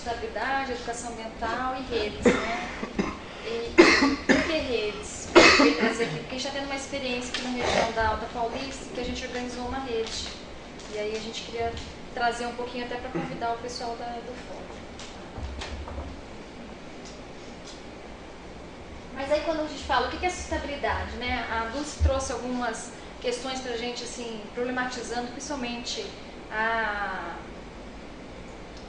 sustentabilidade, educação ambiental e redes, né? E por que redes? Eu queria trazer aqui, porque a gente está tendo uma experiência aqui na região da Alta Paulista, que a gente organizou uma rede. E aí a gente queria trazer um pouquinho até para convidar o pessoal do fórum. Mas aí quando a gente fala, o que é sustentabilidade, né? A Dulce trouxe algumas questões para a gente, assim, problematizando principalmente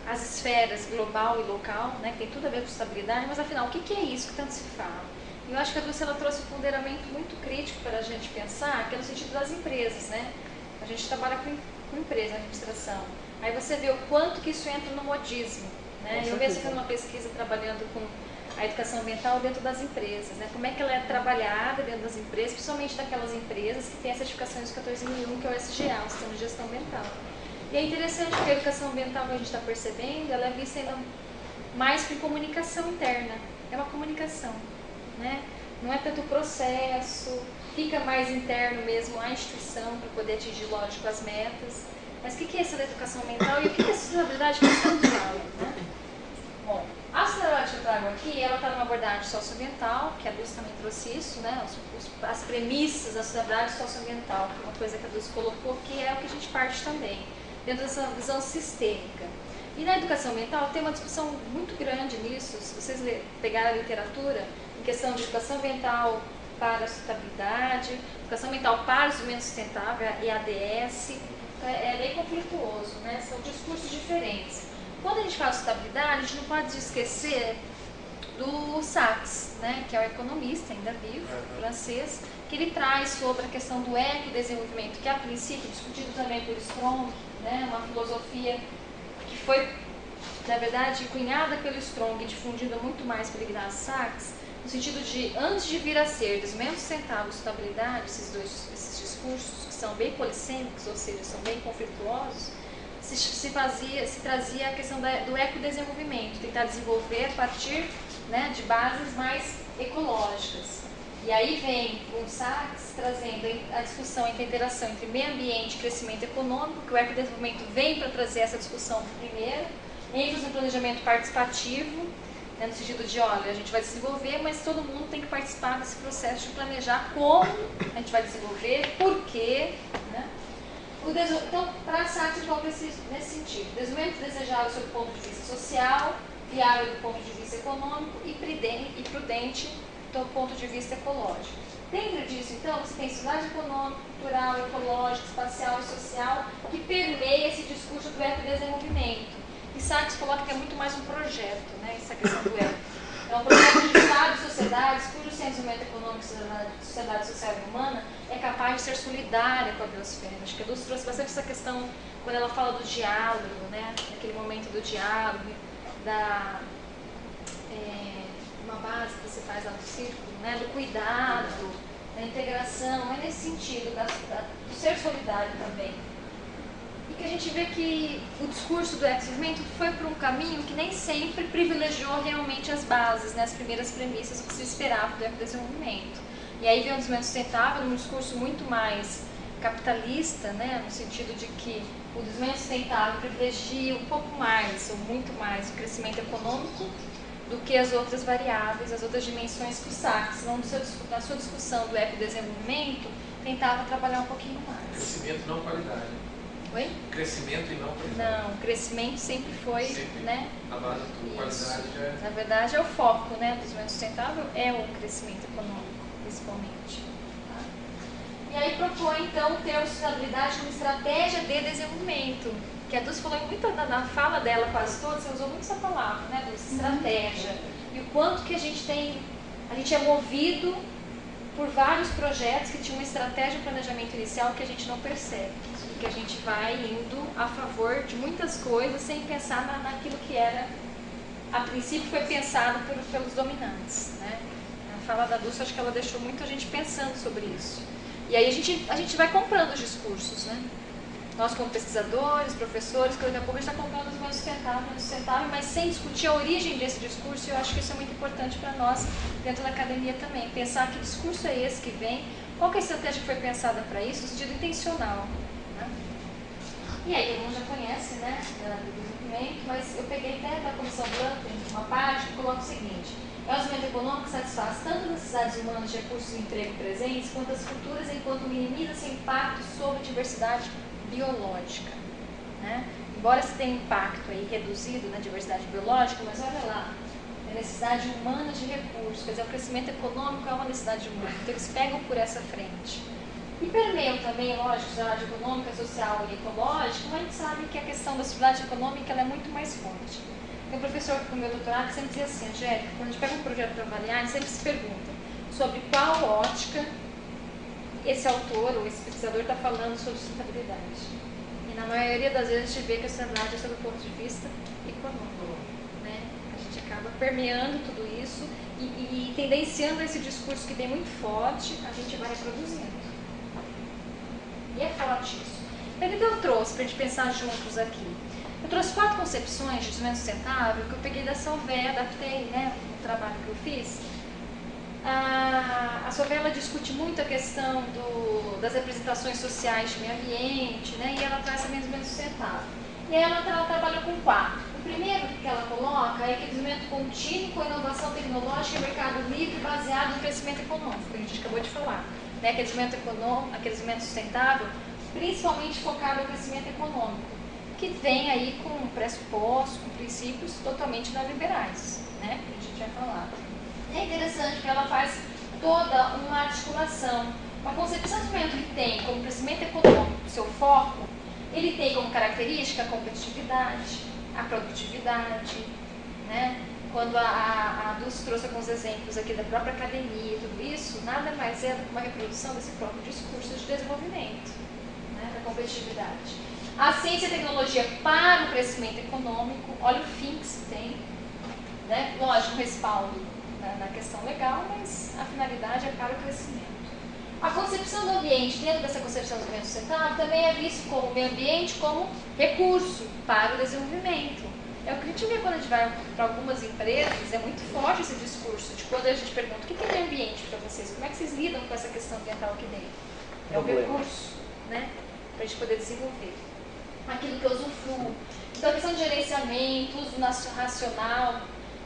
as esferas global e local, né? Que tem tudo a ver com sustentabilidade, mas afinal, o que é isso que tanto se fala? E eu acho que a Dulce, ela trouxe um ponderamento muito crítico para a gente pensar, que é no sentido das empresas, né? A gente trabalha com empresa, administração. Aí você vê o quanto que isso entra no modismo, né? Eu mesmo fiz uma pesquisa trabalhando com a educação ambiental dentro das empresas, né? Como é que ela é trabalhada dentro das empresas, principalmente daquelas empresas que têm a certificação ISO 14001, que é o SGA, o Sistema de Gestão Ambiental. E é interessante que a educação ambiental que a gente está percebendo, ela é vista ainda mais com comunicação interna. É uma comunicação, né? Não é tanto o processo, fica mais interno mesmo a instituição para poder atingir, lógico, as metas. Mas o que é essa da educação ambiental e o que é a sustentabilidade que tanto fala, né? Bom, a sustentabilidade que eu trago aqui, ela está numa abordagem socioambiental, que a Dulce também trouxe isso, né? As premissas da sustentabilidade socioambiental, que é uma coisa que a Dulce colocou, que é o que a gente parte também, dentro dessa visão sistêmica. E na educação ambiental tem uma discussão muito grande nisso, se vocês pegarem a literatura, em questão de educação ambiental para a sustentabilidade, educação ambiental para o desenvolvimento sustentável, EADS, é bem conflituoso, né? São discursos diferentes. Quando a gente fala de sustentabilidade, a gente não pode esquecer do Sachs, né, que é um economista ainda vivo, francês, que ele traz sobre a questão do ecodesenvolvimento, que a princípio discutido também por Strong, né, uma filosofia que foi, na verdade, cunhada pelo Strong e difundida muito mais pelo Ignaz Sachs, no sentido de, antes de vir a ser desenvolvimento sustentável e sustentabilidade, esses discursos que são bem polissêmicos, ou seja, são bem conflituosos, se trazia a questão do ecodesenvolvimento, tentar desenvolver a partir, né, de bases mais ecológicas. E aí vem o Sachs trazendo a discussão entre a interação entre meio ambiente e crescimento econômico, que o ecodesenvolvimento vem para trazer essa discussão primeiro, ênfase no planejamento participativo, né, no sentido de, olha, a gente vai desenvolver, mas todo mundo tem que participar desse processo de planejar como a gente vai desenvolver, por quê, né? Então, para a Sachs, então, nesse sentido, desenvolvimento desejável sob o ponto de vista social, viável do ponto de vista econômico e prudente do ponto de vista ecológico. Dentro disso, então, você tem sociedade econômica, cultural, ecológica, espacial e social que permeia esse discurso do ecodesenvolvimento. E Sachs coloca que é muito mais um projeto, né, essa questão do eco. É um projeto de Estado e sociedades cujo centro de desenvolvimento econômico e sociedade social e humana é capaz de ser solidária com a biosfera. Acho que a Dulce trouxe bastante essa questão quando ela fala do diálogo, né? Naquele momento do diálogo, uma base que você faz lá no círculo, né? Do cuidado, da integração, é nesse sentido, do ser solidário também. E que a gente vê que o discurso do ecodesenvolvimento foi por um caminho que nem sempre privilegiou realmente as bases, né, as primeiras premissas, o que se esperava do ecodesenvolvimento. E aí vem o desenvolvimento sustentável num discurso muito mais capitalista, né, no sentido de que o desenvolvimento sustentável privilegia um pouco mais, ou muito mais, o crescimento econômico do que as outras variáveis, as outras dimensões que o Sachs, na sua discussão do ecodesenvolvimento, tentava trabalhar um pouquinho mais. Crescimento não qualidade. Oi? Crescimento e não qualidade. Não, crescimento sempre foi, né? A base de tudo, qualidade já é... Na verdade, é o foco, né, do desenvolvimento sustentável, é o crescimento econômico, principalmente. Tá? E aí propõe, então, o termo sustentabilidade como estratégia de desenvolvimento, que a Dulce falou muito na fala dela, quase toda, você usou muito essa palavra, né, Dulce? Estratégia. E o quanto que a gente é movido por vários projetos que tinham uma estratégia de planejamento inicial que a gente não percebe. Que a gente vai indo a favor de muitas coisas sem pensar naquilo que era, a princípio foi pensado pelos dominantes, né? A fala da Dulce, acho que ela deixou muita gente pensando sobre isso. E aí a gente vai comprando os discursos, né? Nós como pesquisadores, professores, que daqui a pouco a gente está comprando os mais sustentável, mas sem discutir a origem desse discurso, e eu acho que isso é muito importante para nós dentro da academia também. Pensar que discurso é esse que vem, qual que é a estratégia que foi pensada para isso, no sentido intencional. E aí, todo mundo já conhece, né, da desenvolvimento, mas eu peguei até da Comissão Blanca, uma parte que coloca o seguinte: é o desenvolvimento econômico que satisfaz tanto as necessidades humanas de recursos de emprego presentes, quanto as futuras, enquanto minimiza seu impacto sobre a diversidade biológica. Né? Embora se tenha impacto aí reduzido na diversidade biológica, mas olha lá, a necessidade humana de recursos, quer dizer, o crescimento econômico é uma necessidade humana, então eles pegam por essa frente. E permeiam também, lógico, a sociedade econômica, social e ecológica, mas a gente sabe que a questão da sociedade econômica ela é muito mais forte. Tem um professor com o meu doutorado que sempre dizia assim: Angélica, quando a gente pega um projeto para avaliar, a gente sempre se pergunta sobre qual ótica esse autor ou esse pesquisador está falando sobre sustentabilidade. E na maioria das vezes a gente vê que a sustentabilidade é sob o ponto de vista econômico. Né? A gente acaba permeando tudo isso e tendenciando esse discurso que vem muito forte, a gente vai reproduzindo. E é forte isso. Então eu trouxe para a gente pensar juntos aqui. Eu trouxe 4 concepções de desenvolvimento sustentável que eu peguei da Solvay, adaptei, né, no trabalho que eu fiz. A Solvay ela discute muito a questão das representações sociais de meio ambiente, né, e ela traz também desenvolvimento sustentável. E aí ela trabalha com 4. O primeiro que ela coloca é aquele desenvolvimento contínuo com inovação tecnológica e mercado livre baseado no crescimento econômico, que a gente acabou de falar. Né, aquele desenvolvimento econômico, aquele desenvolvimento sustentável, principalmente focado no crescimento econômico, que vem aí com pressupostos, com princípios totalmente neoliberais, né, que a gente já falava. É interessante que ela faz toda uma articulação, uma concepção de desenvolvimento que tem como crescimento econômico seu foco, ele tem como característica a competitividade, a produtividade, né? Quando a Dulce trouxe alguns exemplos aqui da própria academia e tudo isso, nada mais é do que uma reprodução desse próprio discurso de desenvolvimento, né, da competitividade. A ciência e a tecnologia para o crescimento econômico, olha o fim que se tem, né? Lógico, um respaldo na questão legal, mas a finalidade é para o crescimento. A concepção do ambiente, dentro dessa concepção do desenvolvimento sustentável, também é visto como meio ambiente como recurso para o desenvolvimento. É o que a gente vê quando a gente vai para algumas empresas, é muito forte esse discurso de quando a gente pergunta o que é meio ambiente para vocês, como é que vocês lidam com essa questão ambiental aqui dentro? É um recurso, né, para a gente poder desenvolver. Aquilo que eu usufruo. Então a questão de gerenciamento, uso racional,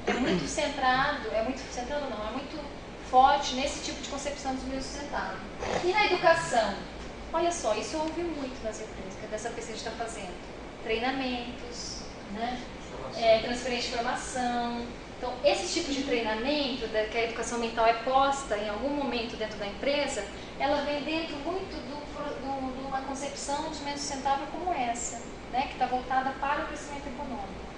é muito centrado não, é muito forte nesse tipo de concepção de desenvolvimento sustentável. E na educação? Olha só, isso eu ouvi muito nas empresas, que é dessa pesquisa que a gente está fazendo. Treinamentos, né? Transferência de informação. Então, esse tipo de treinamento, que a educação ambiental é posta em algum momento dentro da empresa, ela vem dentro muito de uma concepção de desenvolvimento sustentável como essa, né, que está voltada para o crescimento econômico.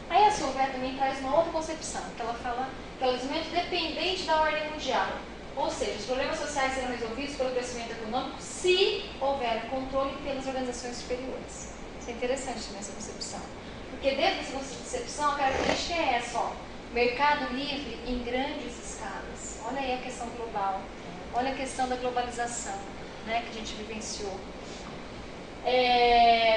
Aí a Solvay também traz uma outra concepção, que ela fala que é o desenvolvimento dependente da ordem mundial. Ou seja, os problemas sociais serão resolvidos pelo crescimento econômico se houver controle pelas organizações superiores. Isso é interessante também, essa concepção. Porque dentro dessa concepção, a característica é essa, ó, mercado livre em grandes escalas. Olha aí a questão global, olha a questão da globalização, né, que a gente vivenciou.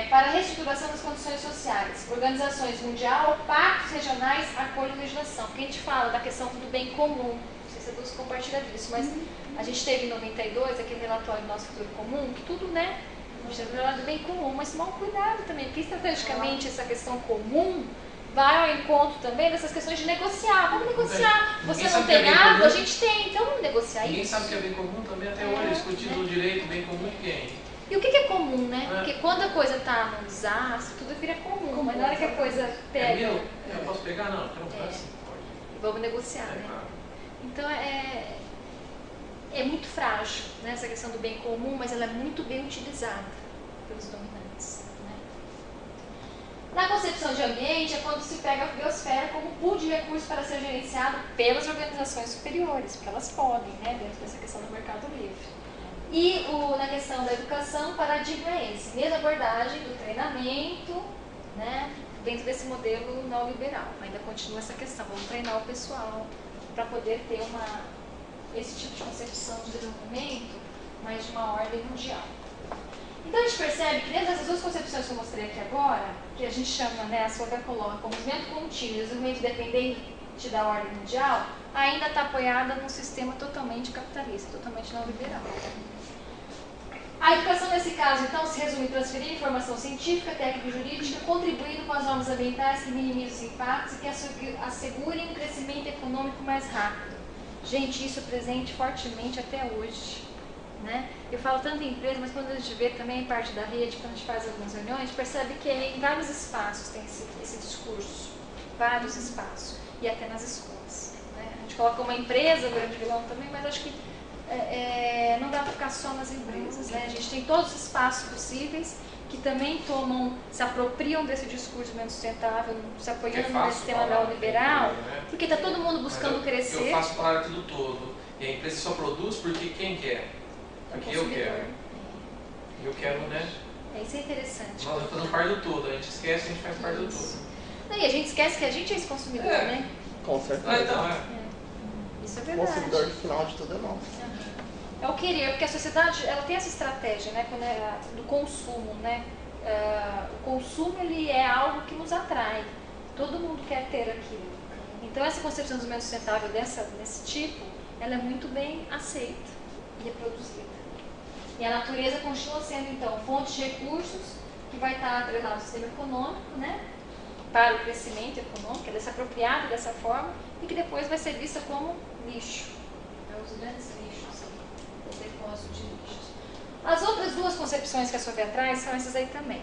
Para a reestruturação das condições sociais, organizações mundial, pactos regionais, acordo e legislação. Porque a gente fala da questão do bem comum, não sei se a Dulce compartilha disso, mas a gente teve em 92 aquele relatório do nosso futuro comum, que tudo, né, a gente teve do bem comum, mas tomar um cuidado também, porque estrategicamente essa questão comum vai ao encontro também dessas questões de negociar. Vamos negociar. Você não tem água, a gente tem, então vamos negociar isso. Ninguém sabe o que é bem comum também até hoje, discutindo o direito bem comum de quem? E o que é comum, né? Porque quando a coisa está num desastre, tudo vira comum. Mas na hora que a coisa pega... É meu? Eu posso pegar? Não, então não assim. Vamos negociar, né? Claro. Então é muito frágil, né, essa questão do bem comum, mas ela é muito bem utilizada pelos dominantes. Né? Na concepção de ambiente é quando se pega a biosfera como pool de recursos para ser gerenciado pelas organizações superiores, porque elas podem, né, dentro dessa questão do mercado livre. E na questão da educação, o paradigma é esse, mesma abordagem do treinamento, né, dentro desse modelo neoliberal. Ainda continua essa questão, vamos treinar o pessoal para poder ter esse tipo de concepção de desenvolvimento, mas de uma ordem mundial. Então a gente percebe que dentro dessas duas concepções que eu mostrei aqui agora, que a gente chama, né, a Solvay coloca como desenvolvimento contínuo e desenvolvimento dependente da ordem mundial, ainda está apoiada num sistema totalmente capitalista, totalmente neoliberal. A educação, nesse caso, então, se resume em transferir informação científica, técnica e jurídica, contribuindo com as normas ambientais que minimizem os impactos e que assegurem um crescimento econômico mais rápido. Gente, isso é presente fortemente até hoje. Né? Eu falo tanto em empresa, mas quando a gente vê também em parte da rede, quando a gente faz algumas reuniões, a gente percebe que em vários espaços tem esse discurso. Vários espaços. E até nas escolas. Né? A gente coloca uma empresa, o grande vilão também, mas acho que não dá para ficar só nas empresas, né? A gente tem todos os espaços possíveis que também se apropriam desse discurso menos sustentável, se apoiando no sistema neoliberal, porque está todo mundo buscando crescer. Eu faço parte do todo. E a empresa só produz porque quem quer? Porque eu quero. Eu quero, né? Isso é interessante. Nós fazemos parte do todo. A gente esquece que a gente faz parte do todo. E a gente esquece que a gente é esse consumidor, né? Com certeza. Então, Isso é O verdade. consumidor final de tudo é nós. É o querer, porque a sociedade ela tem essa estratégia, né, do consumo, né? O consumo ele é algo que nos atrai. Todo mundo quer ter aquilo. Então essa concepção do desenvolvimento sustentável desse tipo, ela é muito bem aceita e reproduzida. E a natureza continua sendo então fonte de recursos que vai estar atrelado ao sistema econômico, né? Para o crescimento econômico, ela é se apropriada dessa forma e que depois vai ser vista como lixo. Então, os grandes lixos, o depósito de lixos. As outras duas concepções que a Sofia traz são essas aí também.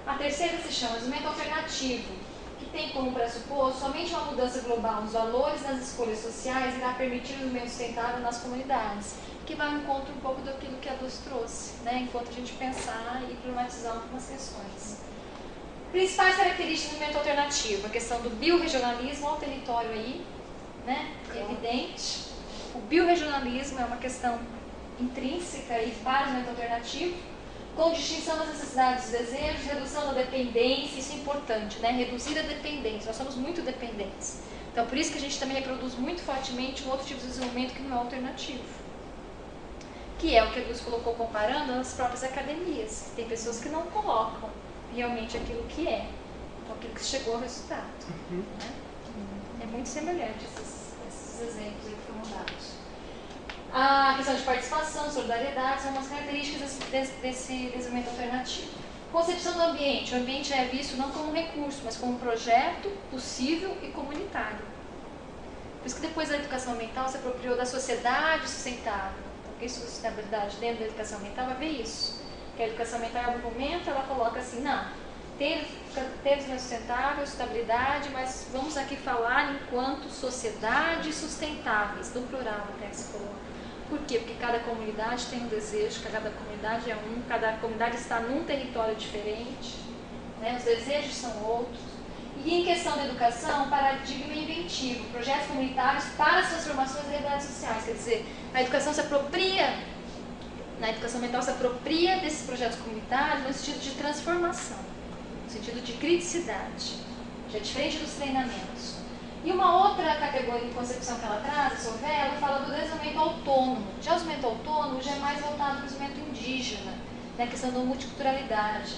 A terceira se chama desenvolvimento alternativo, que tem como pressuposto somente uma mudança global nos valores e nas escolhas sociais irá permitir o desenvolvimento sustentável nas comunidades, que vai ao encontro um pouco daquilo que a Luz trouxe, né? Enquanto a gente pensar e problematizar algumas questões. Principais características do movimento alternativo, a questão do biorregionalismo ao território aí, né? Evidente. O biorregionalismo é uma questão intrínseca aí para o movimento alternativo, com distinção das necessidades e desejos, redução da dependência, isso é importante, né? Reduzir a dependência, nós somos muito dependentes. Então, por isso que a gente também reproduz muito fortemente um outro tipo de desenvolvimento que não é alternativo. Que é o que a Luz colocou comparando as próprias academias. Tem pessoas que não colocam realmente aquilo que é, então aquilo que chegou ao resultado. Né? É muito semelhante esses exemplos aí que foram dados. A questão de participação, solidariedade são umas características desse desenvolvimento alternativo. Concepção do ambiente. O ambiente é visto não como um recurso, mas como um projeto possível e comunitário. Por isso que depois da educação ambiental se apropriou da sociedade sustentável. Então, que sustentabilidade dentro da educação ambiental vai ver isso. Que a educação ambiental, em algum momento, ela coloca assim, não, ter desenvolvimento sustentável, sustentabilidade, mas vamos aqui falar enquanto sociedade sustentáveis, do plural até que se coloca. Por quê? Porque cada comunidade tem um desejo, cada comunidade é cada comunidade está num território diferente, né? Os desejos são outros. E em questão da educação, paradigma inventivo, projetos comunitários para as transformações das realidades sociais. Quer dizer, a educação se apropria, na educação ambiental se apropria desses projetos comunitários no sentido de transformação, no sentido de criticidade, já diferente dos treinamentos. E uma outra categoria de concepção que ela traz, a Sofia, ela fala do desenvolvimento autônomo. Já o desenvolvimento autônomo já é mais voltado para o desenvolvimento indígena, na questão da multiculturalidade.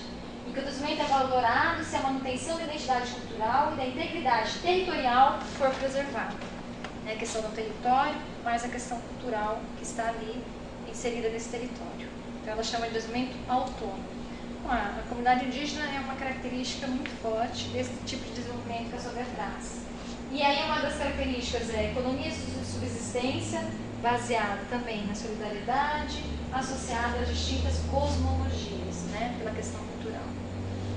E que o desenvolvimento é valorado se a manutenção da identidade cultural e da integridade territorial for preservada. É a questão do território, mais a questão cultural que está ali inserida nesse território. Então ela chama de desenvolvimento autônomo. A comunidade indígena é uma característica muito forte desse tipo de desenvolvimento que a Sofia traz. E aí uma das características é a economia de subsistência, baseada também na solidariedade, associada às distintas cosmologias, né, pela questão cultural.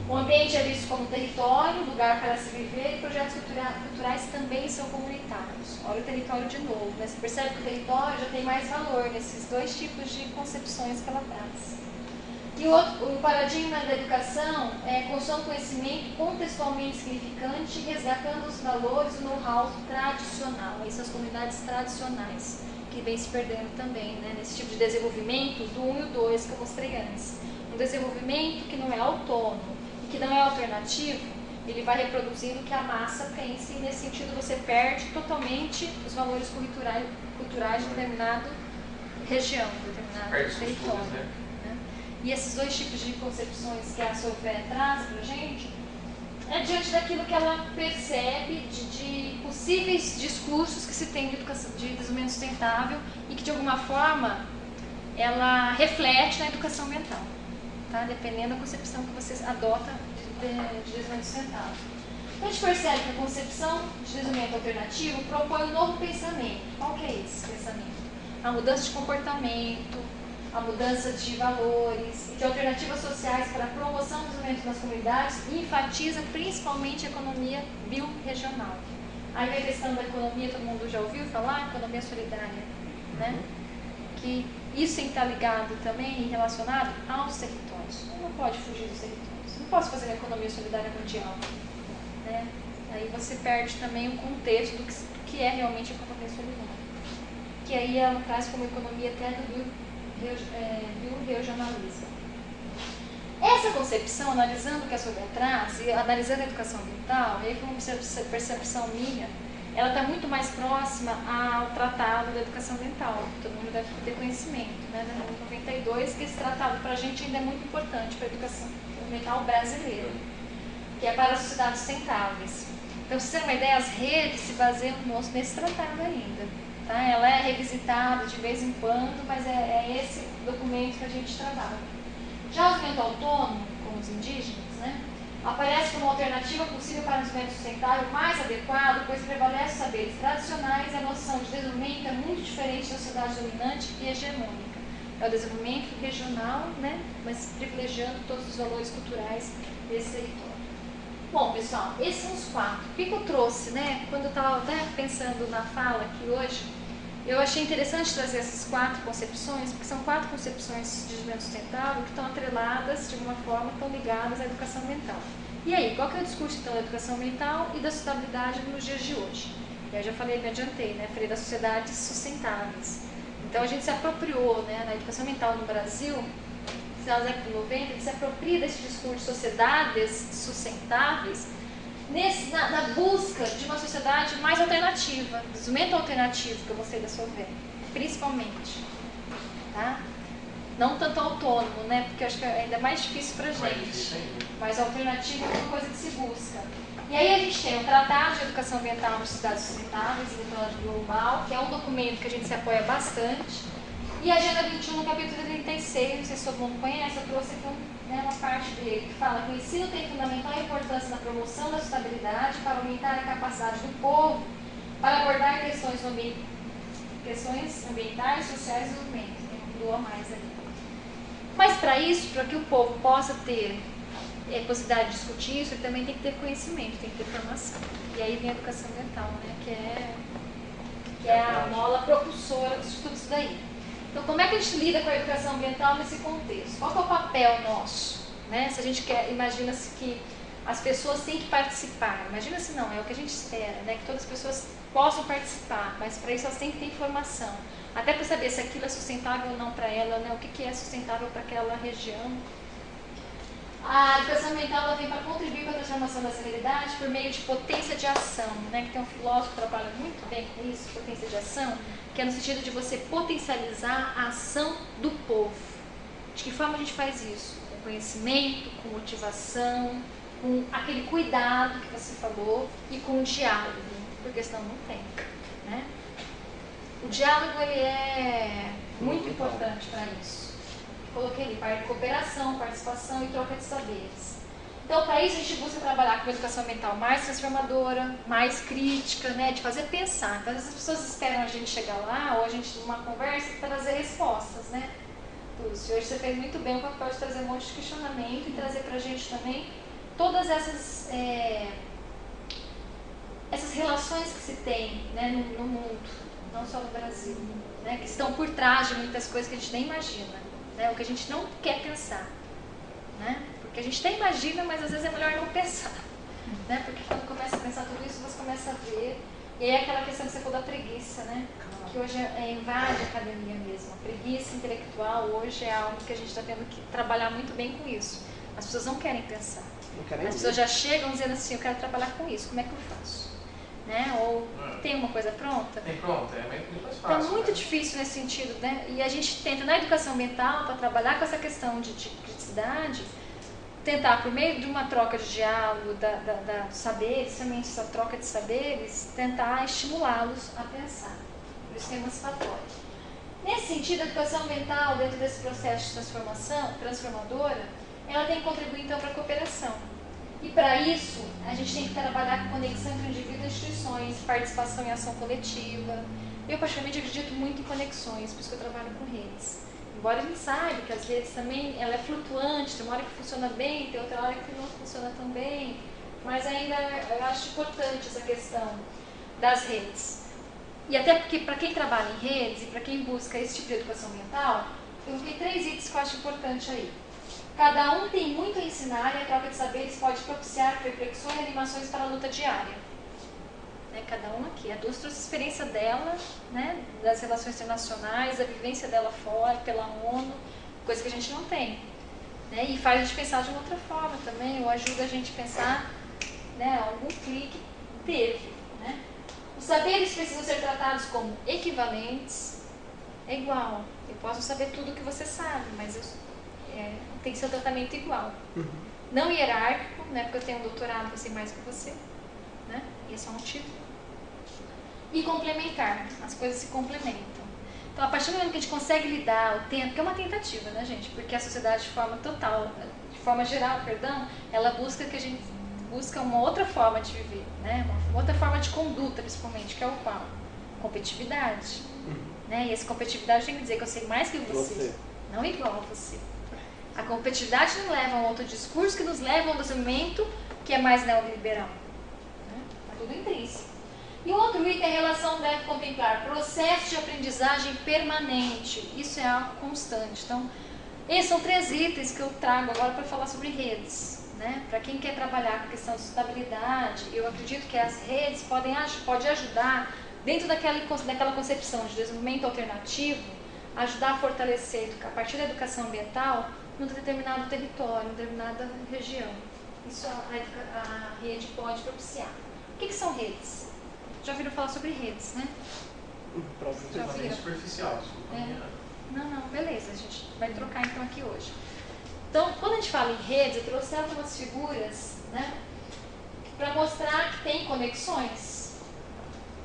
O ambiente é visto como território, lugar para se viver, e projetos culturais também são comunitários. Olha o território de novo, né? Você percebe que o território já tem mais valor nesses dois tipos de concepções que ela traz. E o paradigma da educação é construção do conhecimento contextualmente significante, resgatando os valores do know-how tradicional. Aí são as comunidades tradicionais, que vem se perdendo também, né, nesse tipo de desenvolvimento do 1 e o 2 que eu mostrei antes. Um desenvolvimento que não é autônomo e que não é alternativo, ele vai reproduzindo o que a massa pensa, e nesse sentido você perde totalmente os valores culturais de determinada região, de determinado território. E esses dois tipos de concepções que a Sofia traz para a gente é diante daquilo que ela percebe de possíveis discursos que se tem de desenvolvimento sustentável e que de alguma forma ela reflete na educação ambiental, tá? Dependendo da concepção que você adota de desenvolvimento sustentável. Então a gente percebe que a concepção de desenvolvimento alternativo propõe um novo pensamento. Qual que é esse pensamento? A mudança de comportamento, a mudança de valores e de alternativas sociais para a promoção do desenvolvimento das comunidades e enfatiza principalmente a economia biorregional. Aí a questão da economia, todo mundo já ouviu falar, economia solidária, né? Que isso tem que estar ligado também e relacionado aos territórios. Não pode fugir dos territórios. Não posso fazer uma economia solidária mundial, né? Aí você perde também o contexto do que é realmente a economia solidária. Que aí ela traz como economia até do biorregionalismo. Essa concepção, analisando o que a Sônia traz, e analisando a educação ambiental, e aí como percepção minha, ela está muito mais próxima ao Tratado da Educação Ambiental, que todo mundo deve ter conhecimento, né? No 92, que esse tratado para a gente ainda é muito importante para a educação ambiental brasileira, que é para as sociedades sustentáveis. Então, para você ter uma ideia, as redes se baseiam nesse tratado ainda. Tá? Ela é revisitada de vez em quando, mas é esse documento que a gente trabalha. Já o desenvolvimento autônomo, com os indígenas, né, aparece como alternativa possível para um desenvolvimento sustentável mais adequado, pois prevalece os saberes tradicionais e a noção de desenvolvimento é muito diferente da sociedade dominante e hegemônica. É o desenvolvimento regional, né, mas privilegiando todos os valores culturais desse território. Bom, pessoal, esses são os 4. O que eu trouxe, né, quando eu estava até pensando na fala aqui hoje, eu achei interessante trazer essas 4 concepções, porque são 4 concepções de desenvolvimento sustentável que estão atreladas, de alguma forma, estão ligadas à educação ambiental. E aí, qual que é o discurso, então, da educação ambiental e da sustentabilidade nos dias de hoje? Eu já falei, me adiantei, né, falei das sociedades sustentáveis. Então, a gente se apropriou, né, na educação ambiental no Brasil, no final dos anos 90, a gente se apropria desse discurso de sociedades sustentáveis, na busca de uma sociedade mais alternativa, desenvolvimento alternativo, que eu gostei da Solveig, principalmente, tá? Não tanto autônomo, né? Porque eu acho que é ainda mais difícil pra gente, mas alternativo é uma coisa que se busca. E aí a gente tem o Tratado de Educação Ambiental nas Cidades Sustentáveis, global, que é um documento que a gente se apoia bastante, e a Agenda 21, no capítulo 36, não sei se todo mundo conhece, eu trouxe aqui uma parte dele, que fala que o ensino tem fundamental importância na promoção da sustentabilidade para aumentar a capacidade do povo para abordar questões ambientais, sociais e desenvolvimento. Tem um do a mais ali. Mas para isso, para que o povo possa ter possibilidade de discutir isso, ele também tem que ter conhecimento, tem que ter formação. E aí vem a educação ambiental, né, que é a mola propulsora de tudo isso daí. Então, como é que a gente lida com a educação ambiental nesse contexto? Qual que é o papel nosso? Né? Se a gente quer, imagina-se que as pessoas têm que participar. Imagina-se não, é o que a gente espera, né? Que todas as pessoas possam participar, mas para isso elas têm que ter informação. Até para saber se aquilo é sustentável ou não para ela, né? O que é sustentável para aquela região. A educação ambiental ela vem para contribuir para a transformação dessa realidade por meio de potência de ação, né? Que tem um filósofo que trabalha muito bem com isso, potência de ação, que é no sentido de você potencializar a ação do povo. De que forma a gente faz isso? Com conhecimento, com motivação, com aquele cuidado que você falou e com o diálogo, porque senão não tem, né? O diálogo ele é muito importante para isso. Coloquei ali, parte de cooperação, participação e troca de saberes. Então, para isso, a gente busca trabalhar com uma educação ambiental mais transformadora, mais crítica, né, de fazer pensar. Então, às vezes as pessoas esperam a gente chegar lá, ou a gente, numa conversa, trazer respostas, né? Lúcio, hoje você fez muito bem o papel de trazer um monte de questionamento e trazer para a gente também todas essas relações que se tem, né, no mundo, não só no Brasil, né, que estão por trás de muitas coisas que a gente nem imagina, né, o que a gente não quer pensar, né? Porque a gente até imagina, mas às vezes é melhor não pensar, né? Porque quando começa a pensar tudo isso, você começa a ver. E aí é aquela questão que você falou da preguiça, né? Que hoje invade a academia mesmo. A preguiça intelectual hoje é algo que a gente está tendo que trabalhar muito bem com isso. As pessoas não querem pensar. As pessoas já chegam dizendo assim, eu quero trabalhar com isso, como é que eu faço? Né? Ou tem uma coisa pronta? Tem pronta, é muito mais fácil. Então, é muito difícil nesse sentido, né? E a gente tenta, na educação ambiental, para trabalhar com essa questão de criticidade, tentar, por meio de uma troca de diálogo, dos saberes, somente essa troca de saberes, tentar estimulá-los a pensar. Por isso que é emancipatório. Nesse sentido, a educação ambiental, dentro desse processo de transformadora, ela tem que contribuir então para a cooperação. E para isso, a gente tem que trabalhar com conexão entre indivíduos e instituições, participação em ação coletiva. Eu, particularmente, acredito muito em conexões, por isso que eu trabalho com redes. Embora a gente saiba que as redes também, ela é flutuante, tem uma hora que funciona bem, tem outra hora que não funciona tão bem, mas ainda eu acho importante essa questão das redes. E até porque, para quem trabalha em redes e para quem busca esse tipo de educação ambiental, eu coloquei 3 itens que eu acho importante aí. Cada um tem muito a ensinar e a troca de saberes pode propiciar reflexões e animações para a luta diária. Né? Cada um aqui. A Dulce trouxe a experiência dela, né? Das relações internacionais, a vivência dela fora, pela ONU, coisa que a gente não tem. Né? E faz a gente pensar de uma outra forma também, ou ajuda a gente a pensar, né? Algum clique teve. Né? Os saberes precisam ser tratados como equivalentes. É igual. Eu posso saber tudo o que você sabe, mas tem que ser um tratamento igual. Não hierárquico, né? Porque eu tenho um doutorado, eu sei mais que você. Né? E é só um título. E complementar. As coisas se complementam. Então, a partir do momento que a gente consegue lidar o tempo, que é uma tentativa, né, gente? Porque a sociedade, de forma geral, ela busca que a gente busca uma outra forma de viver, né? Uma outra forma de conduta, principalmente, que é o qual? Competitividade. Né? E essa competitividade tem que dizer que eu sei mais que você. Não igual a você. A competitividade nos leva a um outro discurso que nos leva a um desenvolvimento que é mais neoliberal. Né? Está tudo intrínseco. E o outro item, a relação deve contemplar processo de aprendizagem permanente. Isso é algo constante. Então, esses são 3 itens que eu trago agora para falar sobre redes. Né? Para quem quer trabalhar com a questão de sustentabilidade, eu acredito que as redes podem ajudar, dentro daquela concepção de desenvolvimento alternativo, ajudar a fortalecer, a partir da educação ambiental, num determinado território, numa determinada região. Isso a rede pode propiciar. O que são redes? Já ouviram falar sobre redes, né? Já ouviram? Superficial, desculpa. Não, beleza, a gente vai trocar então aqui hoje. Então, quando a gente fala em redes, eu trouxe algumas figuras, né, para mostrar que tem conexões.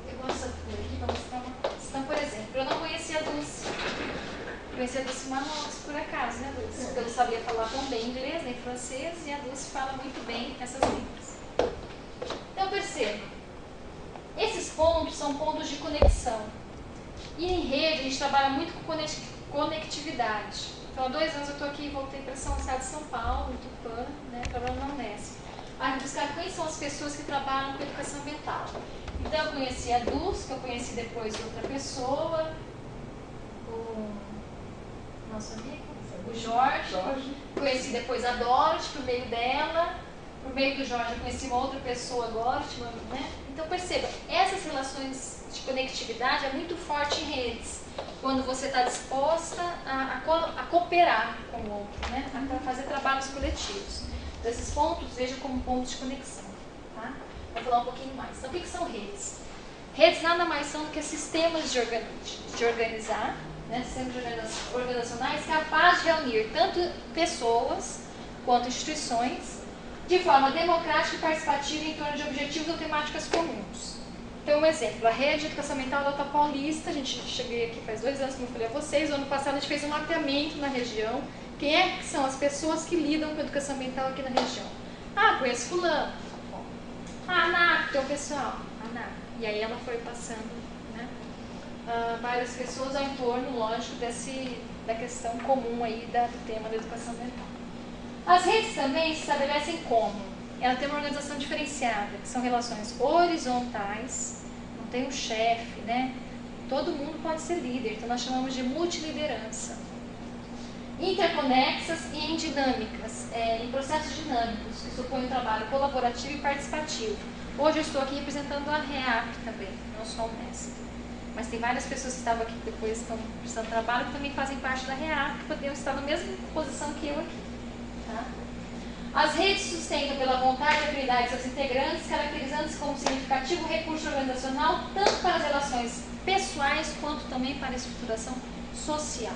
Eu gosto dessa figura aqui para mostrar uma coisa. Então, por exemplo, eu não conhecia a Dulce. Conheci a Dulce Manox, por acaso, né, Dulce? Porque eu não sabia falar tão bem inglês nem francês, e a Dulce fala muito bem essas línguas. Então, perceba, esses pontos são pontos de conexão. E em rede, a gente trabalha muito com conectividade. Então, há 2 anos eu estou aqui e voltei para São José de São Paulo, em Tupã, né, trabalhando na Unesp. Aí buscar quem são as pessoas que trabalham com educação ambiental. Então, eu conheci a Dulce, que eu conheci depois de outra pessoa, o nosso amigo, o Jorge. Conheci depois a Dorothy, por meio dela. Por meio do Jorge, eu conheci uma outra pessoa agora, né? Então, perceba, essas relações de conectividade é muito forte em redes, quando você está disposta a cooperar com o outro, né? A fazer trabalhos coletivos. Então, esses pontos, veja como pontos de conexão. Tá? Vou falar um pouquinho mais. Então, o que são redes? Redes nada mais são do que sistemas de organizar, né? Sistemas organizacionais capazes de reunir tanto pessoas quanto instituições de forma democrática e participativa em torno de objetivos ou temáticas comuns. Então, um exemplo, a Rede de Educação Ambiental da Alta Paulista, cheguei aqui faz 2 anos, como eu falei a vocês, no ano passado a gente fez um mapeamento na região, quem são as pessoas que lidam com a educação ambiental aqui na região. Ah, conheço fulano. A ANAC, tem o pessoal, ANAC. E aí ela foi passando, né, várias pessoas ao entorno, lógico, da questão comum aí do tema da educação ambiental. As redes também se estabelecem como? Ela tem uma organização diferenciada, que são relações horizontais, não tem um chefe, né? Todo mundo pode ser líder, então nós chamamos de multiliderança. Interconexas e em dinâmicas, em processos dinâmicos, que supõem um trabalho colaborativo e participativo. Hoje eu estou aqui representando a REAP também, não só a Unesp. Mas tem várias pessoas que estavam aqui que depois estão prestando trabalho, que também fazem parte da REAP, que poderiam estar na mesma posição que eu aqui. Tá? As redes sustentam pela vontade e afinidade de seus integrantes, caracterizando-se como significativo recurso organizacional, tanto para as relações pessoais, quanto também para a estruturação social.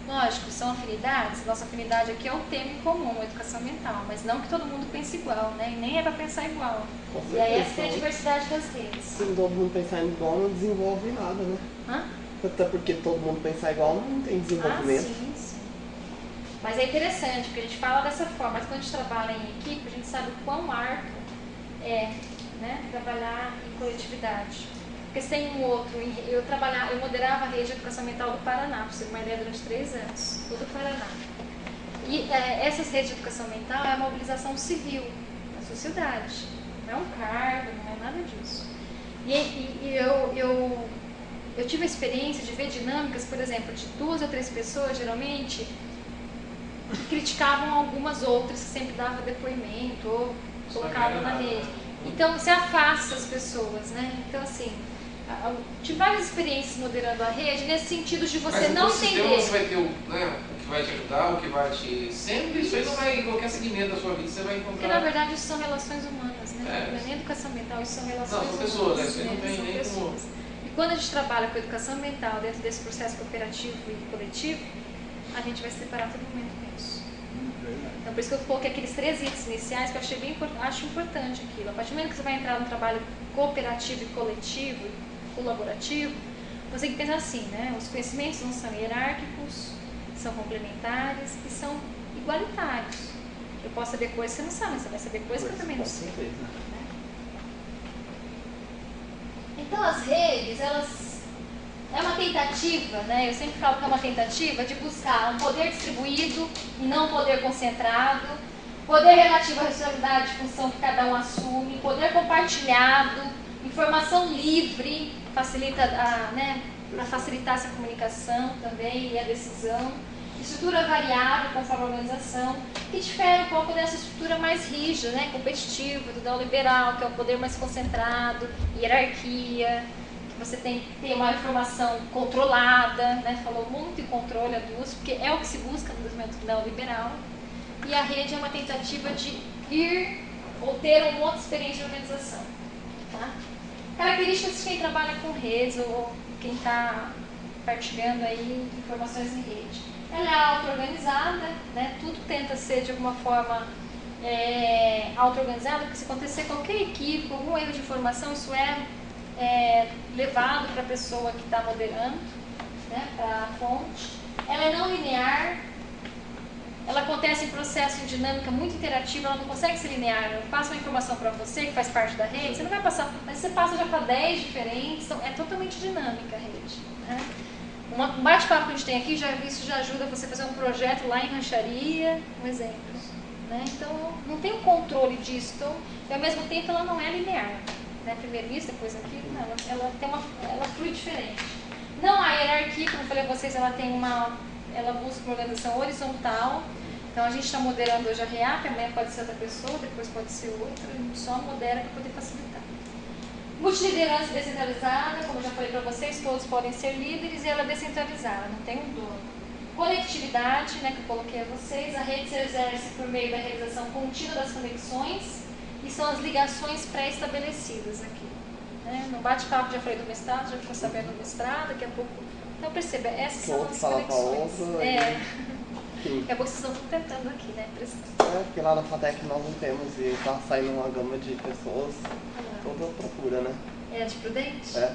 Lógico, são afinidades, nossa afinidade aqui é o tema em comum, a educação ambiental, mas não que todo mundo pense igual, né? E nem é para pensar igual. E aí essa é a diversidade das redes. Se todo mundo pensar igual, não desenvolve nada, né? Até porque todo mundo pensar igual não tem desenvolvimento. Sim, sim. Mas é interessante, porque a gente fala dessa forma, mas quando a gente trabalha em equipe, a gente sabe o quão árduo é, né, trabalhar em coletividade. Porque se tem um outro, eu moderava a rede de educação ambiental do Paraná, para você ter uma ideia, durante 3 anos, todo o Paraná. E essas redes de educação ambiental é a mobilização civil da sociedade, não é um cargo, não é nada disso. E eu tive a experiência de ver dinâmicas, por exemplo, de 2 ou 3 pessoas, geralmente, que criticavam algumas outras, que sempre davam depoimento ou colocavam na rede. Então, você afasta as pessoas, né? Então, assim, tive várias experiências moderando a rede, nesse sentido de você não entender. Mas você vai ter o que vai te ajudar, o que vai te... Sempre isso aí não vai, em qualquer segmento da sua vida, você vai encontrar... Porque, na verdade, isso são relações humanas, né? Não é nem educação ambiental, isso são relações humanas. Não, são pessoas, né? Você não tem nem como... E quando a gente trabalha com educação ambiental dentro desse processo cooperativo e coletivo, a gente vai se separar a todo momento com isso. Então, por isso que eu coloquei aqueles 3 itens iniciais que eu achei acho importante aquilo. A partir do momento que você vai entrar no trabalho cooperativo e coletivo, colaborativo, você tem que pensar assim, né? Os conhecimentos não são hierárquicos, são complementares e são igualitários. Eu posso saber coisas que você não sabe, mas você vai saber coisas que eu também não sei. Então, as redes, elas... É uma tentativa, né? Eu sempre falo que é uma tentativa de buscar um poder distribuído e não um poder concentrado, poder relativo à responsabilidade de função que cada um assume, poder compartilhado, informação livre, facilita para facilitar essa comunicação também e a decisão, estrutura variável conforme a organização, que difere um pouco dessa estrutura mais rígida, né? Competitiva, do neoliberal, que é o poder mais concentrado, hierarquia. Você tem que ter uma informação controlada, né? Falou muito em controle a duas, porque é o que se busca no movimento neoliberal. E a rede é uma tentativa de ir ou ter uma outra experiência de organização. Tá? Características de quem trabalha com redes ou quem está partilhando aí informações em rede. Ela é auto-organizada, né? Tudo tenta ser de alguma forma auto-organizado, porque se acontecer qualquer equívoco, algum erro de informação, isso é levado para a pessoa que está moderando, né, para a fonte. Ela é não linear, ela acontece em processo de dinâmica muito interativa, ela não consegue ser linear. Eu passo uma informação para você que faz parte da rede, você não vai passar, mas você passa já para 10 diferentes, então é totalmente dinâmica a rede. Né? Um bate-papo que a gente tem aqui, isso já ajuda você a fazer um projeto lá em rancharia, um exemplo. Né? Então não tem um controle disso, então, e ao mesmo tempo ela não é linear. Né? Primeiro isso, depois aquilo, ela flui diferente. Não há hierarquia, como eu falei a vocês, ela busca uma organização horizontal. Então a gente está moderando hoje a REAP, amanhã pode ser outra pessoa, depois pode ser outra, a gente só modera para poder facilitar. Multiliderança descentralizada, como eu já falei para vocês, todos podem ser líderes e ela é descentralizada, não tem um dono. Conectividade, né, que eu coloquei a vocês, a rede se exerce por meio da realização contínua das conexões, e são as ligações pré-estabelecidas aqui. Né? No bate-papo já falei do mestrado, já ficou sabendo do mestrado, daqui a pouco... Então perceba, essas são as conexões. Daqui a pouco vocês estão tentando aqui, né? Porque lá na FATEC nós não temos e está saindo uma gama de pessoas, toda procura, né? É de Prudente? Legal.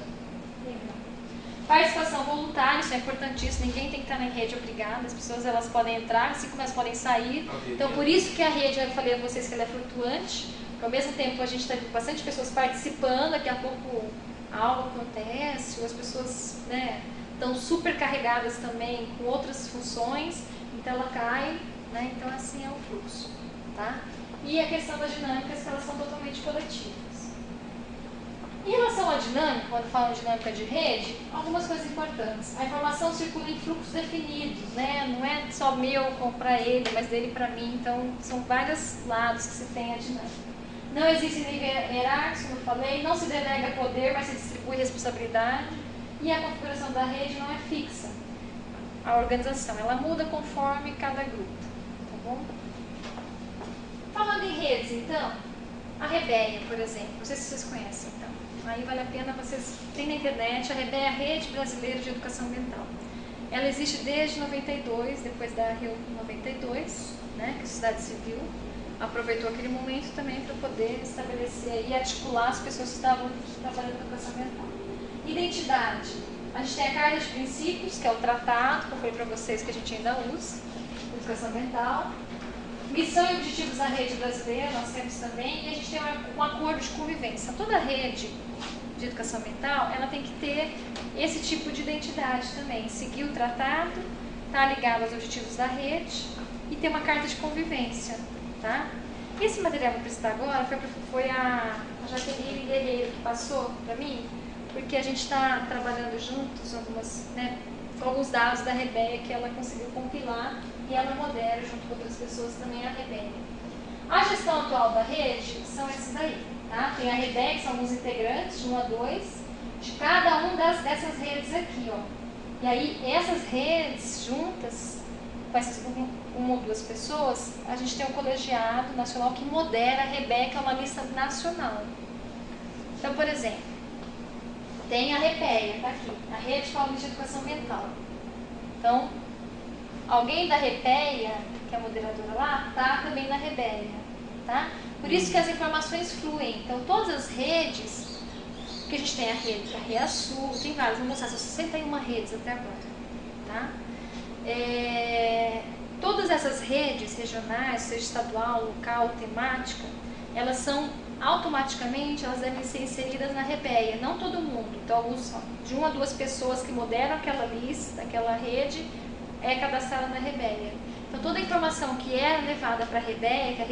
Participação voluntária, isso é importantíssimo, ninguém tem que estar na rede obrigada, as pessoas elas podem entrar, assim como elas podem sair. Então por isso que a rede, eu falei a vocês que ela é flutuante, porque ao mesmo tempo a gente tem bastante pessoas participando, daqui a pouco algo acontece, ou as pessoas estão super carregadas também com outras funções, então ela cai, né? Então assim é o fluxo. Tá? E a questão das dinâmicas, que elas são totalmente coletivas. Em relação à dinâmica, quando falam de dinâmica de rede, algumas coisas importantes. A informação circula em fluxos definidos, né? Não é só meu para ele, mas dele para mim. Então, são vários lados que se tem a dinâmica. Não existe nível hierárquico, como eu falei, não se delega poder, mas se distribui responsabilidade. E a configuração da rede não é fixa. A organização, ela muda conforme cada grupo. Tá bom? Falando em redes, então, a REBEA, por exemplo, não sei se vocês conhecem, então. Aí vale a pena vocês... Tem na internet, a REBEA é a Rede Brasileira de Educação Ambiental. Ela existe desde 92, depois da Rio 92, né, que a sociedade civil aproveitou aquele momento também para poder estabelecer e articular as pessoas que estavam trabalhando com educação ambiental. Identidade. A gente tem a Carta de Princípios, que é o tratado, que eu falei para vocês que a gente ainda usa, educação ambiental. Missão e objetivos da rede brasileira, nós temos também, e a gente tem um acordo de convivência. Toda rede de educação ambiental, ela tem que ter esse tipo de identidade também, seguir o tratado, estar ligado aos objetivos da rede e ter uma carta de convivência, tá? Esse material que eu vou apresentar agora foi a Jaqueline Guerreiro que passou para mim, porque a gente está trabalhando juntos com alguns dados da RBEA que ela conseguiu compilar e ela modera, junto com outras pessoas, também a RBEA. A gestão atual da rede são esses aí, tá? Tem a RBEA, que são alguns integrantes, de 1 a 2, de cada um dessas redes aqui, ó. E aí, essas redes juntas, com essas uma ou duas pessoas, a gente tem um colegiado nacional que modera a RBEA, que é uma lista nacional. Então, por exemplo, tem a REPEA, tá aqui, a Rede Paulista de Educação Ambiental. Então, alguém da REPEA, que é a moderadora lá, tá também na RBEA, tá? Por isso que as informações fluem. Então, todas as redes, que a gente tem a rede, a REASul, tem várias, vou mostrar, são 61 redes até agora, tá? Todas essas redes regionais, seja estadual, local, temática, elas são automaticamente, elas devem ser inseridas na REPEA, não todo mundo. Então, de 1 a 2 pessoas que moderam aquela lista, aquela rede, é cadastrada na REPEA. Então, toda a informação que é levada para a REPEA,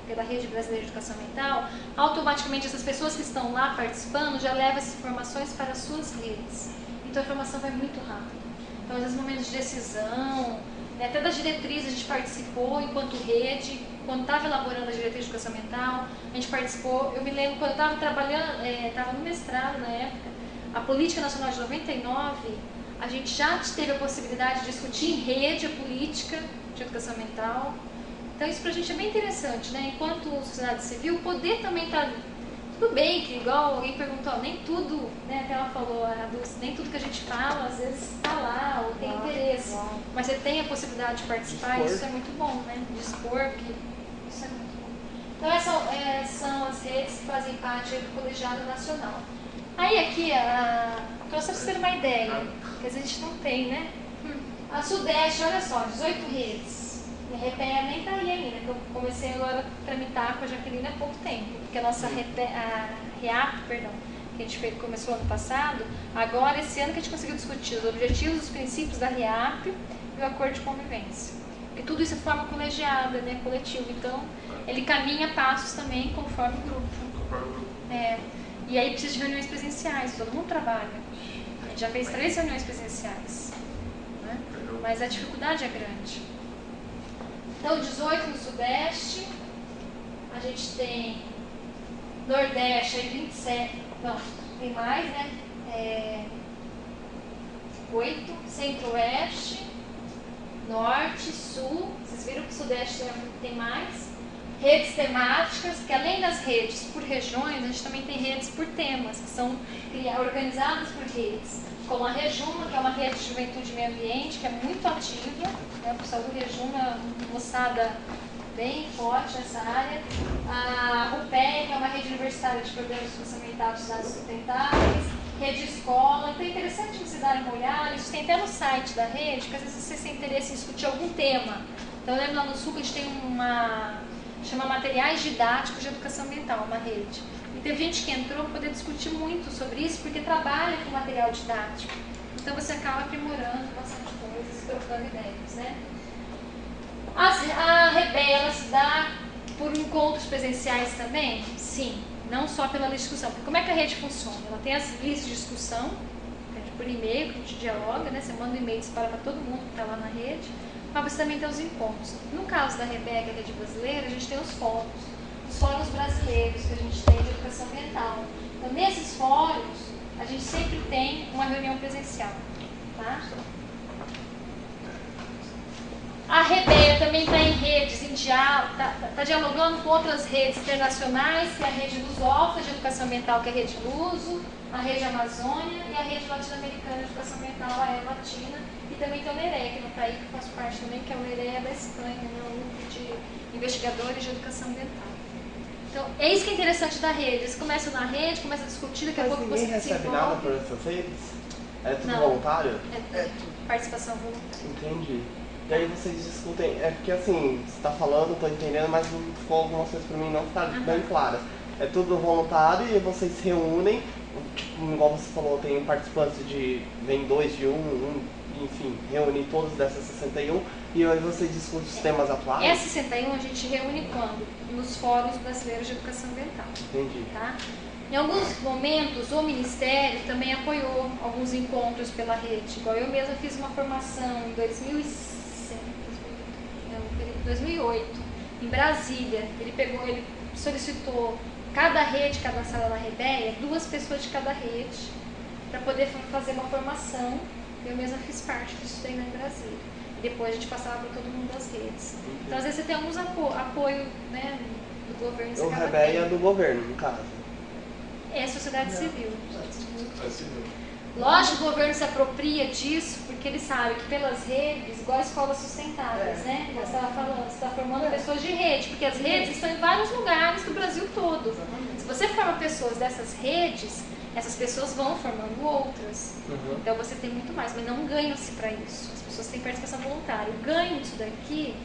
pela Rede Brasileira de Educação Ambiental, automaticamente essas pessoas que estão lá participando já levam essas informações para as suas redes. Então, a informação vai muito rápido. Então, às vezes, momentos de decisão, até das diretrizes a gente participou enquanto rede, quando estava elaborando a diretriz de educação ambiental, a gente participou. Eu me lembro quando eu estava trabalhando, estava no mestrado na época, a Política Nacional de 99, a gente já teve a possibilidade de discutir em rede a política de educação ambiental. Então isso pra gente é bem interessante, né? Enquanto sociedade civil, poder também estar... Tudo bem que, igual alguém perguntou, nem tudo, né, até ela falou, a Dulce, nem tudo que a gente fala, às vezes está lá, ou tem interesse. Mas você tem a possibilidade de participar, isso é muito bom, né? Dispor, porque isso é muito bom. Então essas são as redes que fazem parte do colegiado nacional. Aí aqui, para vocês terem uma ideia, que às vezes a gente não tem, né? A Sudeste, olha só, 18 redes. E a REPEA nem está aí ainda, que eu comecei agora a tramitar com a Jaqueline há pouco tempo. Porque a nossa REAP, que a gente começou ano passado, agora esse ano que a gente conseguiu discutir os objetivos, os princípios da REAP e o acordo de convivência. Porque tudo isso é forma colegiada, né, coletiva. Então, ele caminha passos também conforme o grupo. E aí precisa de reuniões presenciais, todo mundo trabalha. A gente já fez 3 reuniões presenciais, né? Mas a dificuldade é grande. Então, 18 no Sudeste, a gente tem Nordeste, aí 27, não, tem mais, né? 8, Centro-Oeste, Norte, Sul, vocês viram que o Sudeste tem mais. Redes temáticas, que além das redes por regiões, a gente também tem redes por temas, que são organizadas por redes. Como a Rejuma, que é uma rede de juventude e meio ambiente, que é muito ativa, né? O pessoal do Rejuma é uma moçada bem forte nessa área. A RUPEA, que é uma rede universitária de programas de educação ambiental de cidades sustentáveis. Rede escola. Então é interessante vocês darem uma olhada, isso tem até no site da rede, que às vezes vocês têm interesse em discutir algum tema. Então eu lembro lá no Sul que a gente tem chama Materiais Didáticos de Educação Ambiental, uma rede. E teve gente que entrou para poder discutir muito sobre isso, porque trabalha com material didático. Então você acaba aprimorando bastante coisas, trocando ideias, né? A REPEA, ela se dá por encontros presenciais também? Sim, não só pela lista de discussão. Porque como é que a rede funciona? Ela tem as listas de discussão, por e-mail, que a gente dialoga, né? Você manda um e-mail para todo mundo que está lá na rede. Mas você também tem os encontros. No caso da REPEA, que é a rede brasileira, a gente tem os fóruns brasileiros que a gente tem de educação ambiental. Então, nesses fóruns, a gente sempre tem uma reunião presencial. Tá? A REPEA também está em redes, está dialogando com outras redes internacionais, que é a rede Lusofa de Educação Ambiental, que é a rede Luso, a rede Amazônia e a rede latino-americana de Educação Ambiental, a Latina. E também tem o NEREA, que não está aí, que faz parte também, que é o NEREA da Espanha, né, um grupo de investigadores de educação ambiental. Então, é isso que é interessante da rede. Eles começam na rede, começam a discutir, daqui a pouco você se recebe nada por essas redes? É tudo Não. voluntário? É participação voluntária. Entendi. E aí vocês discutem, é porque assim, você tá falando, eu tô entendendo, mas não ficou algumas coisas pra mim não ficaram bem claras. É tudo voluntário e vocês se reúnem, tipo, igual você falou, tem participantes vem 2 de enfim, reúne todos dessas 61 e aí vocês discutem os temas atuais? Essa 61 a gente reúne quando? Nos fóruns brasileiros de educação ambiental. Entendi. Tá? Em alguns momentos, o Ministério também apoiou alguns encontros pela rede. Igual eu mesma fiz uma formação em 2008, em Brasília. Ele solicitou cada rede, cada sala da Rebeia, 2 pessoas de cada rede, para poder fazer uma formação. Eu mesma fiz parte disso daí lá em Brasília. E depois a gente passava para todo mundo das redes. Então, às vezes, você tem alguns apoio, né, do governo. O Rebeia é do governo, no caso. É sociedade civil. Lógico que o governo se apropria disso, porque ele sabe que pelas redes, igual escolas sustentáveis, né? Você estava falando, você está formando pessoas de rede, porque as redes estão em vários lugares do Brasil todo. Se você forma pessoas dessas redes, essas pessoas vão formando outras. Então você tem muito mais, mas não ganham-se para isso. As pessoas têm participação voluntária. O ganho disso daqui,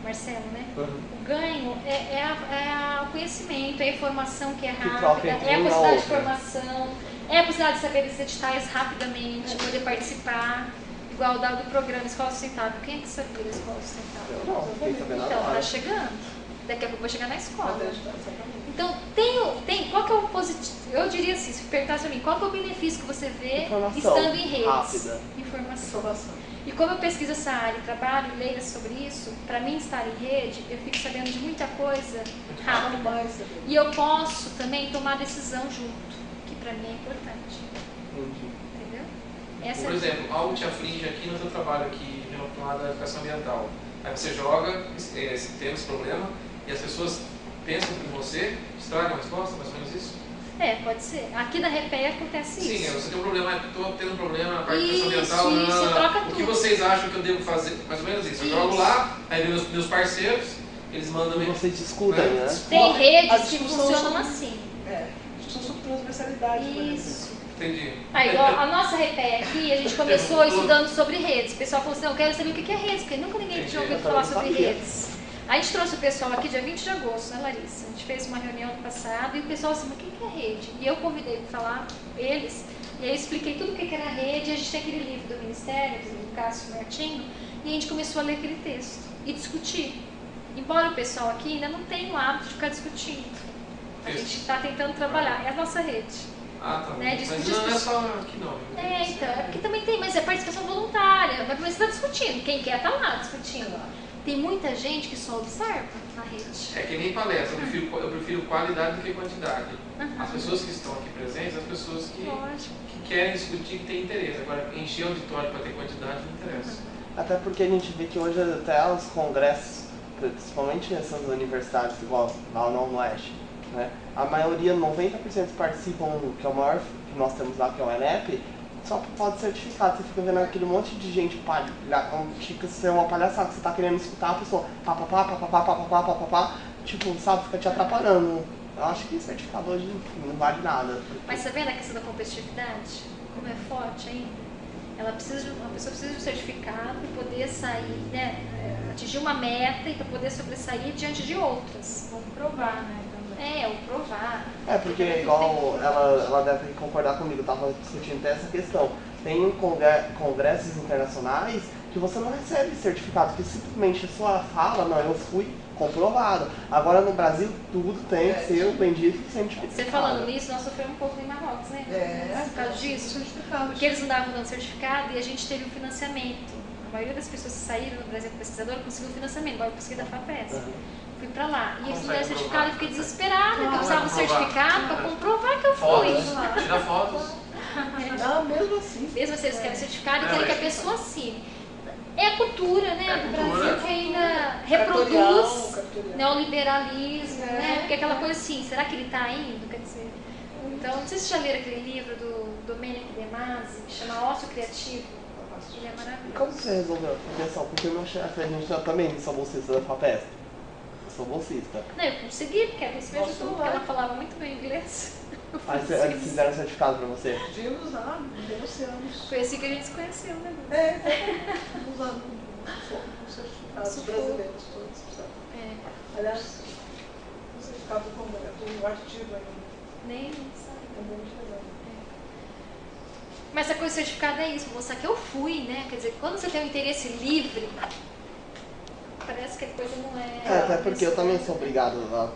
Marcelo, né? O ganho é o conhecimento, é a informação que é rápida, é a possibilidade de formação, é a possibilidade de saber esses editais rapidamente, poder participar, igual do programa Escola Sustentável. Quem é que sabia da Escola Sustentável? Eu não, fiquei sabendo Então, agora. tá chegando. Daqui a pouco vai chegar na escola. Então, qual que é o positivo? Eu diria assim, se perguntasse a mim, qual que é o benefício que você vê estando em redes? Rápida. Informação. E como eu pesquiso essa área, trabalho e leio sobre isso, para mim estar em rede, eu fico sabendo de muita coisa rápida. E eu posso também tomar decisão junto, que para mim é importante. Entendeu? Por exemplo, algo te aflige aqui no seu trabalho aqui relacionado à educação ambiental. Aí você joga esse tema, esse problema, e as pessoas pensam em você, estragam a resposta, mais ou menos isso? Pode ser. Aqui na Repeia acontece isso. Sim, você tem um problema, estou tendo um problema na parte da educação ambiental. Isso, troca o tudo. que vocês acham que eu devo fazer? Mais ou menos isso. Eu jogo lá, aí meus parceiros, eles mandam... E vocês discutem, né? Tem redes que funcionam assim. Discussão sobre transversalidade. Isso. Entendi. Igual a nossa Repeia aqui, a gente começou estudando sobre redes. O pessoal falou assim, eu quero saber o que é redes, porque nunca ninguém tinha ouvido falar sobre redes. A gente trouxe o pessoal aqui dia 20 de agosto, né, Larissa? A gente fez uma reunião no passado e o pessoal assim, o que é rede? E eu convidei para falar eles, e aí eu expliquei tudo o que era rede, e a gente tem aquele livro do Ministério, do Cássio Martinho, e a gente começou a ler aquele texto e discutir. Embora o pessoal aqui ainda não tenha o hábito de ficar discutindo. A gente está tentando trabalhar, é a nossa rede. Tá bom. Né, Mas não é só aqui não. Então, é porque também tem, mas é participação voluntária. Mas você está discutindo, quem quer está lá discutindo. Tem muita gente que só observa na rede. É que nem palestra, eu prefiro qualidade do que quantidade. As pessoas que estão aqui presentes, as pessoas que querem discutir, que têm interesse. Agora, encher o auditório para ter quantidade não interessa. Até porque a gente vê que hoje até os congressos, principalmente nessas universidades igual lá no Oeste, né, a maioria, 90% participam, que é o maior que nós temos lá, que é o ENEP, só pode certificado. Você fica vendo aquele monte de gente fica ser uma palhaçada, você tá querendo escutar a pessoa papapá, tipo, sabe, fica te atrapalhando. Eu acho que certificado hoje não vale nada. Mas você vê na questão da competitividade, como é forte ainda? A pessoa precisa de um certificado para poder sair, né, atingir uma meta e para poder sobressair diante de outras. Vamos provar, né? Ou provar. Porque igual ela deve concordar comigo, eu tava discutindo até essa questão. Tem congressos internacionais que você não recebe certificado, que simplesmente a sua fala, não, eu fui comprovado. Agora no Brasil tudo tem que ser o bendito certificado. Você falando nisso, nós sofremos um pouco em Marrocos, né? Por causa disso. Porque eles não davam dando certificado e a gente teve um financiamento. A maioria das pessoas que saíram no Brasil pesquisador conseguiu financiamento, igual eu consegui da FAPESP. Fui pra lá. E eles me deram certificado e fiquei desesperada, porque eu precisava do certificado para comprovar que eu fui. Tirar fotos. Mesmo assim. Mesmo assim, eles querem certificado e querem que a pessoa assine. É a cultura, né, do Brasil que ainda reproduz neoliberalismo, né? Porque aquela coisa assim, será que ele está indo? Quer dizer, então, não sei se vocês já leram aquele livro do Domenico De Masi, que chama Ócio Criativo. Ele é maravilhoso. Como você resolveu? Porque eu não achei, a gente também sou bolsista da FAPESP. Eu sou bolsista. Não, eu consegui, porque a Alice me ajudou, porque ela falava muito bem inglês. Aí eles fizeram certificado pra você? Vimos lá, denunciamos. Foi assim que a gente se conheceu, né? Usando os certificados brasileiros todos. Aliás, o certificado do artigo ainda. Nem sabe. É muito legal. Mas essa coisa certificada é isso, mostrar que eu fui, né? Quer dizer, quando você tem um interesse livre, parece que a coisa não é... Até porque eu também sou obrigado a,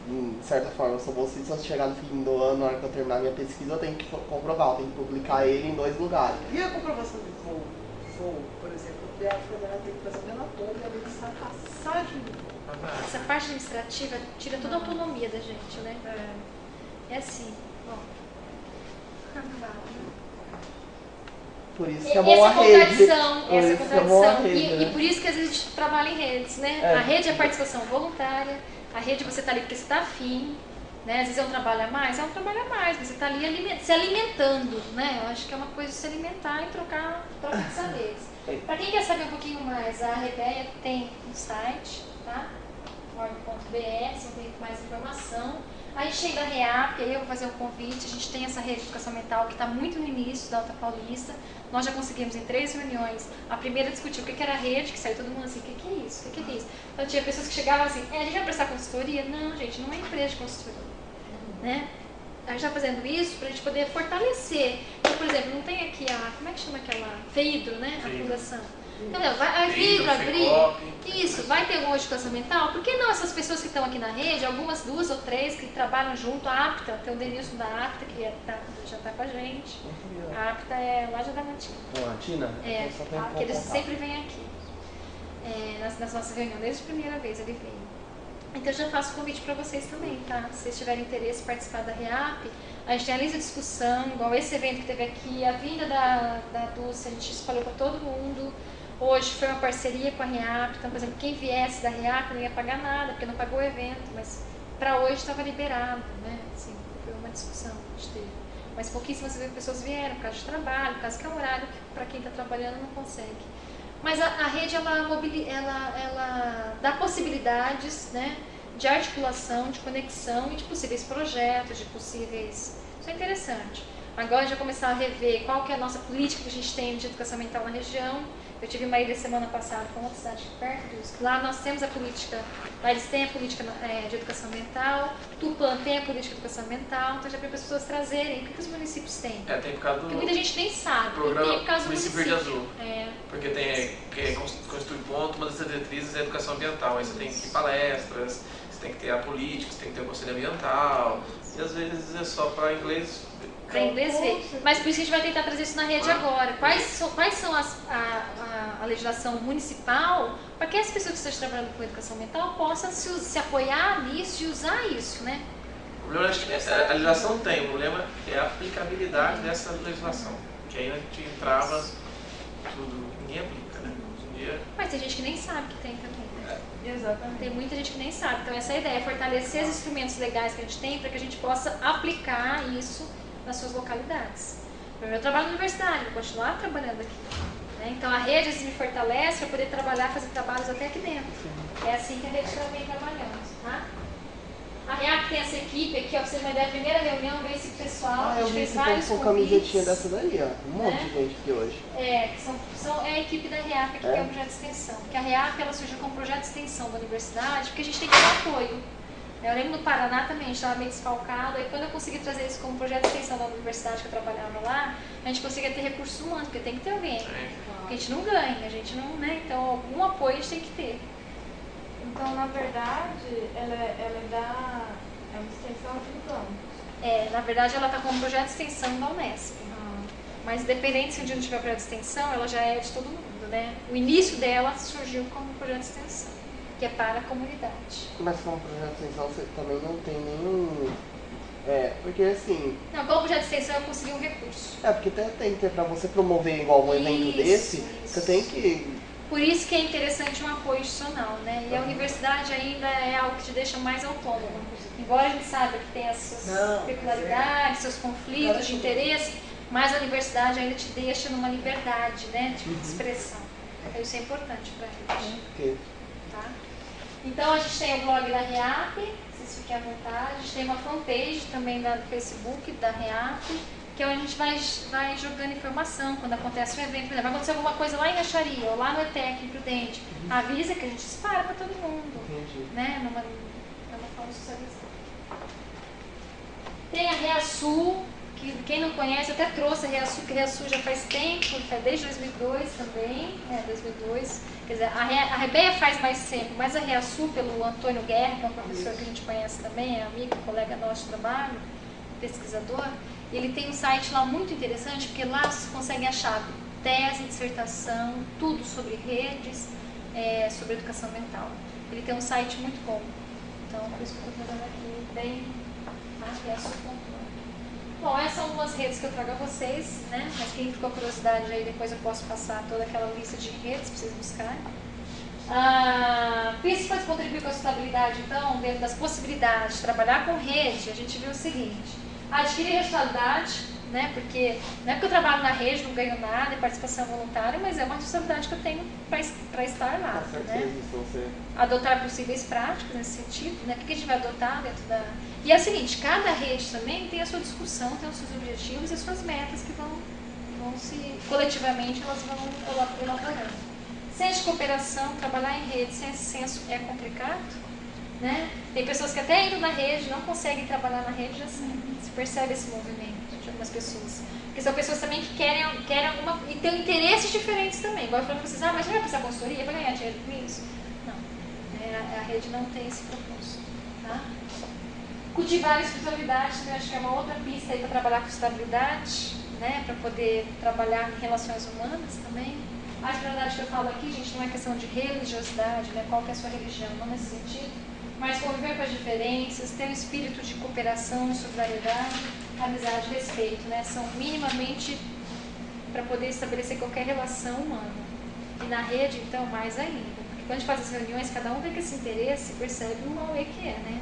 de certa forma, eu sou bolsista, se chegar no fim do ano, na hora que eu terminar minha pesquisa, eu tenho que comprovar, eu tenho que publicar ele em 2 lugares. E a comprovação de voo, por exemplo, o PA Federal tem que fazer o relatório e além disso, a passagem do voo. Essa parte administrativa tira toda a autonomia da gente, né? É assim, ó. Por isso que é bom a rede. Essa contradição. Rede, e por isso que às vezes a gente trabalha em redes, né? A rede é participação voluntária, a rede você está ali porque você está afim, né? Às vezes é um trabalho a mais, mas você está ali se alimentando, né? Eu acho que é uma coisa de se alimentar e troca de saberes. Para quem quer saber um pouquinho mais, a Rebeia tem um site, tá? org.br, se tem mais informação. A gente tem da REAP, aí eu vou fazer um convite, a gente tem essa rede de educação mental que está muito no início da Alta Paulista. Nós já conseguimos em 3 reuniões, a primeira discutir o que era a rede, que saiu todo mundo assim, o que é isso, o que é isso? Então tinha pessoas que chegavam assim, a gente vai prestar consultoria? Não, gente, não é empresa de consultoria, né? A gente está fazendo isso para a gente poder fortalecer. Então, por exemplo, não tem aqui a, como é que chama aquela? FEIDRO, né? A fundação. Então, a Vidro abrir, isso, vai ter alguma educação mental? Por que não essas pessoas que estão aqui na rede, algumas 2 ou 3 que trabalham junto, a APTA, tem o Denilson da APTA que já está com a gente. A APTA é lá de Adamantina. Tina? Que eles sempre vêm aqui, nas nossas reuniões, desde a primeira vez ele veio. Então, eu já faço convite para vocês também, tá? Se vocês tiverem interesse em participar da REAP, a gente tem a lista de discussão, igual esse evento que teve aqui, a vinda da Dulce, a gente espalhou para todo mundo. Hoje foi uma parceria com a REAP, então, por exemplo, quem viesse da REAP não ia pagar nada, porque não pagou o evento, mas para hoje estava liberado, né? Assim, foi uma discussão que a gente teve. Mas pouquíssimas pessoas vieram por causa de trabalho, por causa que é um horário que para quem está trabalhando não consegue. Mas a rede, ela dá possibilidades, né, de articulação, de conexão e de possíveis projetos, de possíveis... Isso é interessante. Agora já começar a rever qual que é a nossa política que a gente tem de educação mental na região. Eu tive uma ida semana passada com outra cidade perto disso. Lá nós temos a política, lá eles têm a política de educação mental, Tupã tem a política de educação mental, então já para as pessoas trazerem, o que os municípios têm? Tem por causa do... Porque muita gente nem sabe, programa tem por causa do Município município. Verde Azul. Porque tem, que constitui ponto, uma das diretrizes é a educação ambiental, aí você tem que ir palestras, você tem que ter a política, você tem que ter o conselho ambiental, e às vezes é só para inglês. Para inglês ver. Mas por isso que a gente vai tentar trazer isso na rede agora. Quais são a legislação municipal para que as pessoas que estão trabalhando com educação mental possam se apoiar nisso e usar isso, né? O problema é que a legislação tem, o problema é a aplicabilidade dessa legislação. Que aí a gente entrava tudo, ninguém aplica, né? Hoje em dia... Mas tem gente que nem sabe que tem também, né? Exatamente. Tem muita gente que nem sabe. Então essa é a ideia, é fortalecer os instrumentos legais que a gente tem para que a gente possa aplicar isso nas suas localidades. Eu trabalho na universidade, vou continuar trabalhando aqui. Né? Então a rede me fortalece para poder trabalhar, fazer trabalhos até aqui dentro. É assim que a rede vem trabalhando. Tá? A REAP tem essa equipe aqui, ó, pra vocês terem uma ideia, a primeira reunião veio esse pessoal, a gente fez vários com convites. camisetinha dessa daí, ó. Um monte de gente aqui hoje. É a equipe da REAP que é o projeto de extensão. Porque a REAP ela surgiu como projeto de extensão da universidade, porque a gente tem que ter apoio. Eu lembro no Paraná também, a gente estava meio desfalcado, aí quando eu consegui trazer isso como projeto de extensão da universidade que eu trabalhava lá, a gente conseguia ter recursos humanos, porque tem que ter alguém. Porque a gente não ganha, a gente não, né? Então algum apoio a gente tem que ter. Então, na verdade, ela é uma extensão de campus. Na verdade ela está como projeto de extensão da Unesp. Mas independente se um dia não tiver projeto de extensão, ela já é de todo mundo, né? O início dela surgiu como projeto de extensão, que é para a comunidade. Mas como projeto de extensão você também não tem nenhum... porque assim... Não, como projeto de extensão eu consegui um recurso. Porque tem que ter, pra você promover igual um evento desse, você tem que... Por isso que é interessante um apoio institucional, né? E a universidade ainda é algo que te deixa mais autônomo. Embora a gente saiba que tem as suas peculiaridades, seus conflitos de interesse, mas a universidade ainda te deixa numa liberdade, né, de expressão. Então isso é importante pra gente. Tá? Então a gente tem o blog da REAP, vocês fiquem à vontade. A gente tem uma fanpage também do Facebook, da REAP, que é onde a gente vai jogando informação quando acontece um evento. Por exemplo, vai acontecer alguma coisa lá em Acharia, ou lá no ETEC, em Prudente. Avisa que a gente dispara para todo mundo. Entendi. Né? Numa forma de socialização. Tem a REASul, que quem não conhece, eu até trouxe a REASul, que a REASul já faz tempo, desde 2002 também, 2002. Quer dizer, a REBEA faz mais tempo, mas a REASul, pelo Antônio Guerra, que é um professor que a gente conhece também, é amigo, colega nosso de trabalho, pesquisador, ele tem um site lá muito interessante, porque lá vocês conseguem achar tese, dissertação, tudo sobre redes, sobre educação ambiental. Ele tem um site muito bom. Então, por isso que eu estou trazendo aqui bem REASul.org. Bom, essas são algumas redes que eu trago a vocês, né? Mas quem ficou com curiosidade aí, depois eu posso passar toda aquela lista de redes para vocês buscarem. Isso pode contribuir com a sustentabilidade, então, dentro das possibilidades de trabalhar com rede, a gente viu o seguinte: adquirir responsabilidade, né? Porque não é porque eu trabalho na rede, não ganho nada, é participação voluntária, mas é uma responsabilidade que eu tenho para estar lá. Com certeza, né? você... Adotar possíveis práticas nesse sentido, né? O que a gente vai adotar dentro da... E é o seguinte, cada rede também tem a sua discussão, tem os seus objetivos e as suas metas que vão se... coletivamente, elas vão elaborando. Senso de cooperação, trabalhar em rede sem esse senso é complicado, né? Tem pessoas que até entram na rede, não conseguem trabalhar na rede, assim, se percebe esse movimento de algumas pessoas. Porque são pessoas também que querem alguma... e têm interesses diferentes também. Igual eu falei para vocês, mas você vai precisar de consultoria para ganhar dinheiro com isso? Não. A rede não tem esse propósito. Tá? Cultivar a espiritualidade também acho que é uma outra pista aí para trabalhar com estabilidade, né? Para poder trabalhar em relações humanas também. A espiritualidade que eu falo aqui, gente, não é questão de religiosidade, né? Qual que é a sua religião, não nesse sentido, mas conviver com as diferenças, ter um espírito de cooperação, solidariedade, amizade, respeito, né? São minimamente para poder estabelecer qualquer relação humana. E na rede, então, mais ainda. Porque quando a gente faz as reuniões, cada um tem esse interesse, percebe o Mauê que é, né?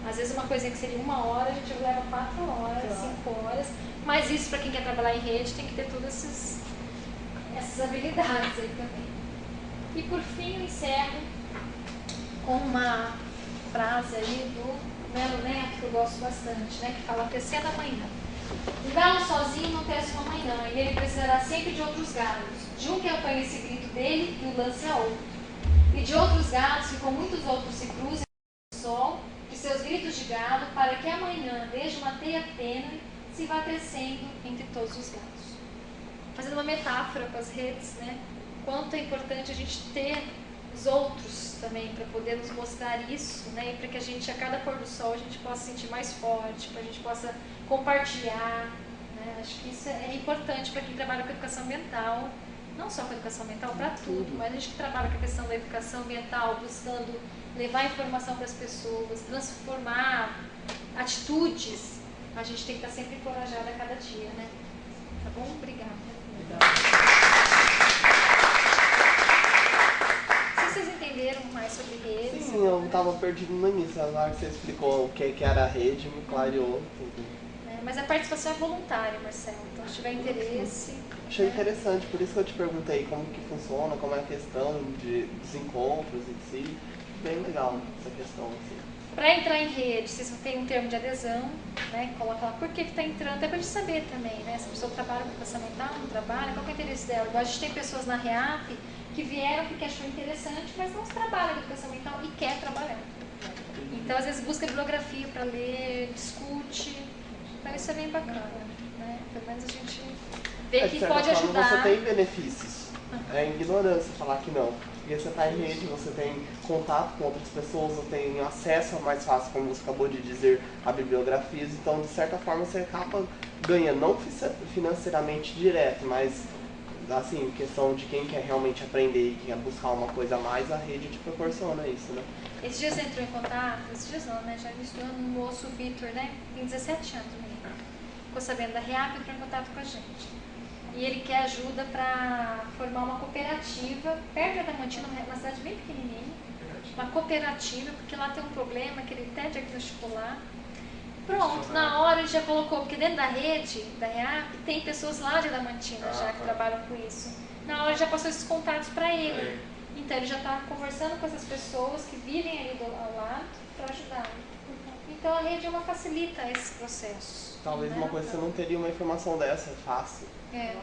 Às vezes uma coisinha que seria 1 hora, a gente leva 4 horas, 5 horas. Mas isso, para quem quer trabalhar em rede, tem que ter todas essas habilidades aí também. E por fim, eu encerro com uma frase aí do Melo Neto, que eu gosto bastante, né? Que fala: tecendo amanhã. Um galo sozinho não tece uma manhã, e ele precisará sempre de outros galos. De um que apanhe esse grito dele e o lance a outro. E de outros galos que com muitos outros se cruzem no sol, de seus gritos de galo, para que amanhã, desde uma teia tênue, se vá crescendo entre todos os galos. Fazendo uma metáfora com as redes, né? Quanto é importante a gente ter os outros também, para poder nos mostrar isso, né? E para que a gente, a cada pôr do sol, a gente possa se sentir mais forte, para a gente possa compartilhar, né? Acho que isso é importante para quem trabalha com educação ambiental, não só com educação ambiental, para tudo, mas a gente que trabalha com a questão da educação ambiental, buscando levar informação para as pessoas, transformar atitudes, a gente tem que estar sempre encorajada a cada dia, né? Tá bom? Obrigada. Vocês entenderam mais sobre redes? Sim, eu estava perdido no início. Na hora que você explicou o que era a rede, me clareou tudo. Mas a participação é voluntária, Marcelo. Então, se tiver interesse... Achei interessante, por isso que eu te perguntei como que funciona, como é a questão dos encontros em si. Bem legal essa questão, assim. Para entrar em rede, vocês têm um termo de adesão, né? Coloca lá por que está entrando, é para a gente saber também, né? Se a pessoa trabalha com educação ambiental, não trabalha, qual que é o interesse dela. Igual a gente tem pessoas na REAP que vieram porque achou interessante, mas não trabalha com educação ambiental e quer trabalhar. Então, às vezes, busca bibliografia para ler, discute. Então, isso é bem bacana, né? Pelo menos a gente vê que pode ajudar. Você tem benefícios. É ignorância falar que não. Porque você está em rede, você tem contato com outras pessoas, você tem acesso mais fácil, como você acabou de dizer, a bibliografias. Então, de certa forma, você acaba ganhando, não financeiramente direto, mas, assim, questão de quem quer realmente aprender e quer buscar uma coisa a mais, a rede te proporciona isso, né? Esses dias entrou em contato, esses dias não, né? Já iniciou um moço, Vitor, né? Tem 17 anos, menino. Ficou sabendo da REAP e entrou em contato com a gente. E ele quer ajuda para formar uma cooperativa perto da Adamantina, uma cidade bem pequenininha. Uma cooperativa, porque lá tem um problema que ele até diagnosticou lá. Pronto, na hora ele já colocou, porque dentro da rede, da REAP, tem pessoas lá de Adamantina já que trabalham com isso. Na hora ele já passou esses contatos para ele. Então ele já está conversando com essas pessoas que vivem ali ao lado para ajudar. Então a rede ela facilita esse processo. Talvez né? uma coisa você não teria uma informação dessa fácil. É.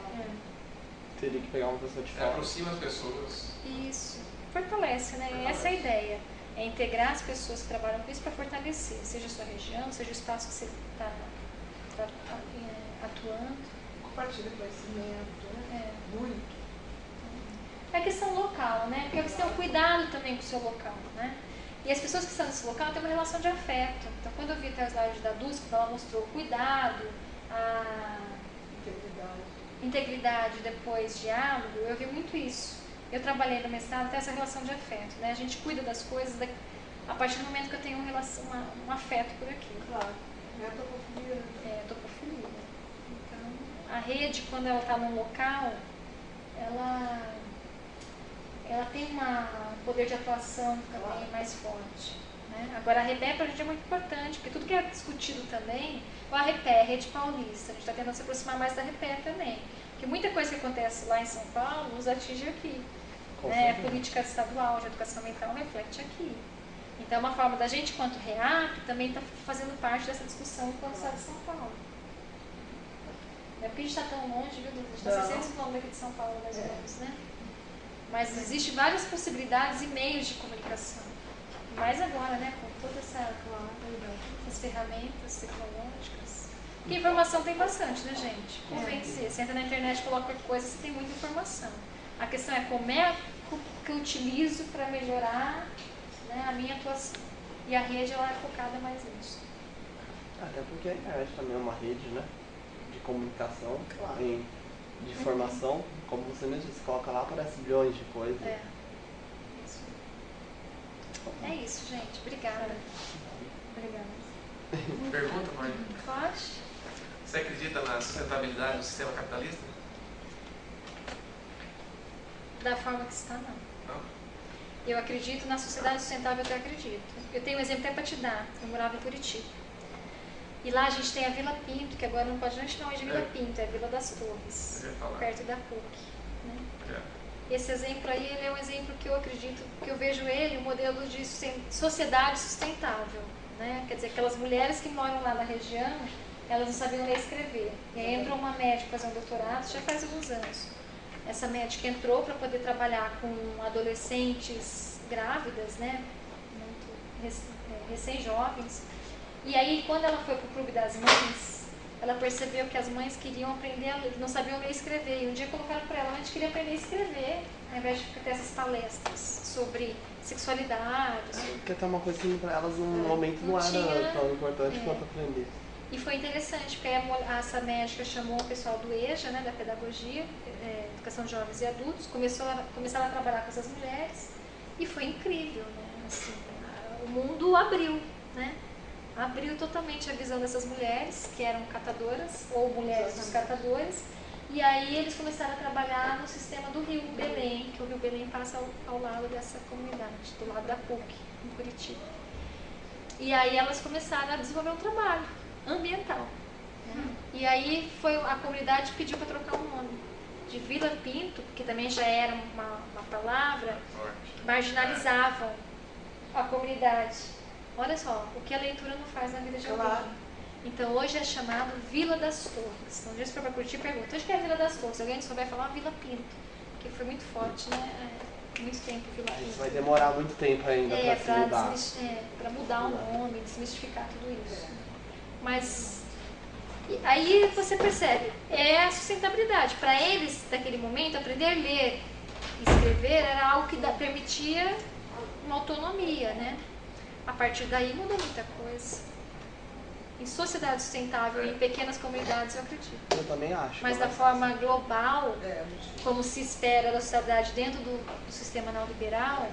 Teria que pegar uma pessoa de fora. Aproxima as pessoas. Isso. Fortalece, né? Essa é a ideia. É integrar as pessoas que trabalham com isso para fortalecer, seja a sua região, seja o espaço que você está atuando. Compartilha conhecimento, né? Muito. É a questão local, né? Porque você tem um cuidado também com o seu local, né? E as pessoas que estão nesse local têm uma relação de afeto. Então, quando eu vi até o slide da Dulce, ela mostrou o cuidado, a integridade, depois diálogo, eu vi muito isso. Eu trabalhei no mestrado até essa relação de afeto, né? A gente cuida das coisas a partir do momento que eu tenho um afeto por aquilo. Claro. É a topofilia. É, a topofilia. Então, a rede, quando ela está num local, ela tem um poder de atuação também mais forte. Né? Agora, a REPE para a gente é muito importante, porque tudo que é discutido também, a REPE, a Rede Paulista, a gente está tentando se aproximar mais da REPE também. Porque muita coisa que acontece lá em São Paulo nos atinge aqui. Né? A política estadual de educação ambiental reflete aqui. Então, é uma forma da gente, quanto REAP, também está fazendo parte dessa discussão enquanto Estado de São Paulo. Não é porque a gente está tão longe, viu? A gente está 600 km daqui de São Paulo, mais ou menos, né? Mas existem várias possibilidades e meios de comunicação. Mais agora, né? Com todas essas ferramentas tecnológicas. Porque informação tem bastante, né, gente? Convencer. Você entra na internet, coloca qualquer coisa, você tem muita informação. A questão é como é que eu utilizo para melhorar, né, a minha atuação. E a rede ela é focada mais nisso. Até porque a internet também é uma rede, né? De comunicação, Claro. de informação. Como você mesmo disse, coloca lá, aparece bilhões de coisas. É isso, gente. Obrigada. Obrigada. Pergunta, Marlene? Pode? Você acredita na sustentabilidade do sistema capitalista? Da forma que está, não. Não? Eu acredito na sociedade sustentável, eu até acredito. Eu tenho um exemplo até para te dar. Eu morava em Curitiba. E lá a gente tem a Vila Pinto, que agora não pode nem chamar de Vila Pinto, é a Vila das Torres, perto da PUC. Né? Esse exemplo aí ele é um exemplo que eu acredito, que eu vejo ele, um modelo de sociedade sustentável. Né? Quer dizer, aquelas mulheres que moram lá na região, elas não sabiam ler e escrever. E aí entrou uma médica fazer um doutorado, já faz alguns anos. Essa médica entrou para poder trabalhar com adolescentes grávidas, né? Muito recém-jovens. E aí, quando ela foi para o Clube das Mães, ela percebeu que as mães queriam aprender a ler, não sabiam ler e escrever. E um dia colocaram para ela, a gente queria aprender a escrever, ao invés de ter essas palestras sobre sexualidade. Porque até uma coisa assim, para elas no momento não era tão importante quanto aprender. E foi interessante, porque essa médica chamou o pessoal do EJA, né, da Pedagogia, Educação de Jovens e Adultos, começaram a trabalhar com essas mulheres, e foi incrível, né? Assim, o mundo abriu, né? Abriu totalmente a visão dessas mulheres, que eram catadoras, ou mulheres dos catadores, e aí eles começaram a trabalhar no sistema do Rio Belém, que o Rio Belém passa ao lado dessa comunidade, do lado da PUC, em Curitiba. E aí elas começaram a desenvolver um trabalho ambiental. Né? E aí a comunidade pediu para trocar o nome de Vila Pinto, que também já era uma palavra, marginalizavam a comunidade. Olha só, o que a leitura não faz na vida de alguém. Então hoje é chamado Vila das Torres. Então, um dia você for para Curitiba e pergunta, onde que é a Vila das Torres? Alguém só vai falar Vila Pinto, que foi muito forte, né? Muito tempo Vila Pinto. Isso vai demorar muito tempo ainda para se mudar. Para mudar o nome, desmistificar tudo isso. Mas aí você percebe, é a sustentabilidade. Para eles, naquele momento, aprender a ler e escrever era algo que permitia uma autonomia, né? A partir daí mudou muita coisa. Em sociedade sustentável, em pequenas comunidades, eu acredito. Eu também acho. Mas da forma global, como se espera da sociedade dentro do sistema neoliberal,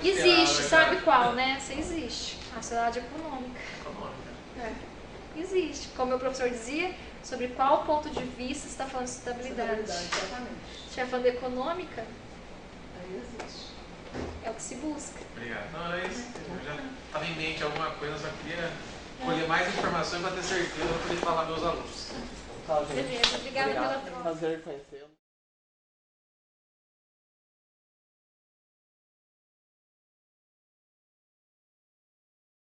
existe, sabe qual, né? Você existe. A sociedade econômica. Existe. Como meu professor dizia, sobre qual ponto de vista você está falando de sustentabilidade. Se estiver falando econômica, aí existe. É o que se busca. Obrigado. Não, é isso. Eu já estava em mente alguma coisa, só queria colher mais informações para ter certeza para poder falar aos meus alunos. Tá, gente. Beleza, obrigada pela troca. Prazer conhecer.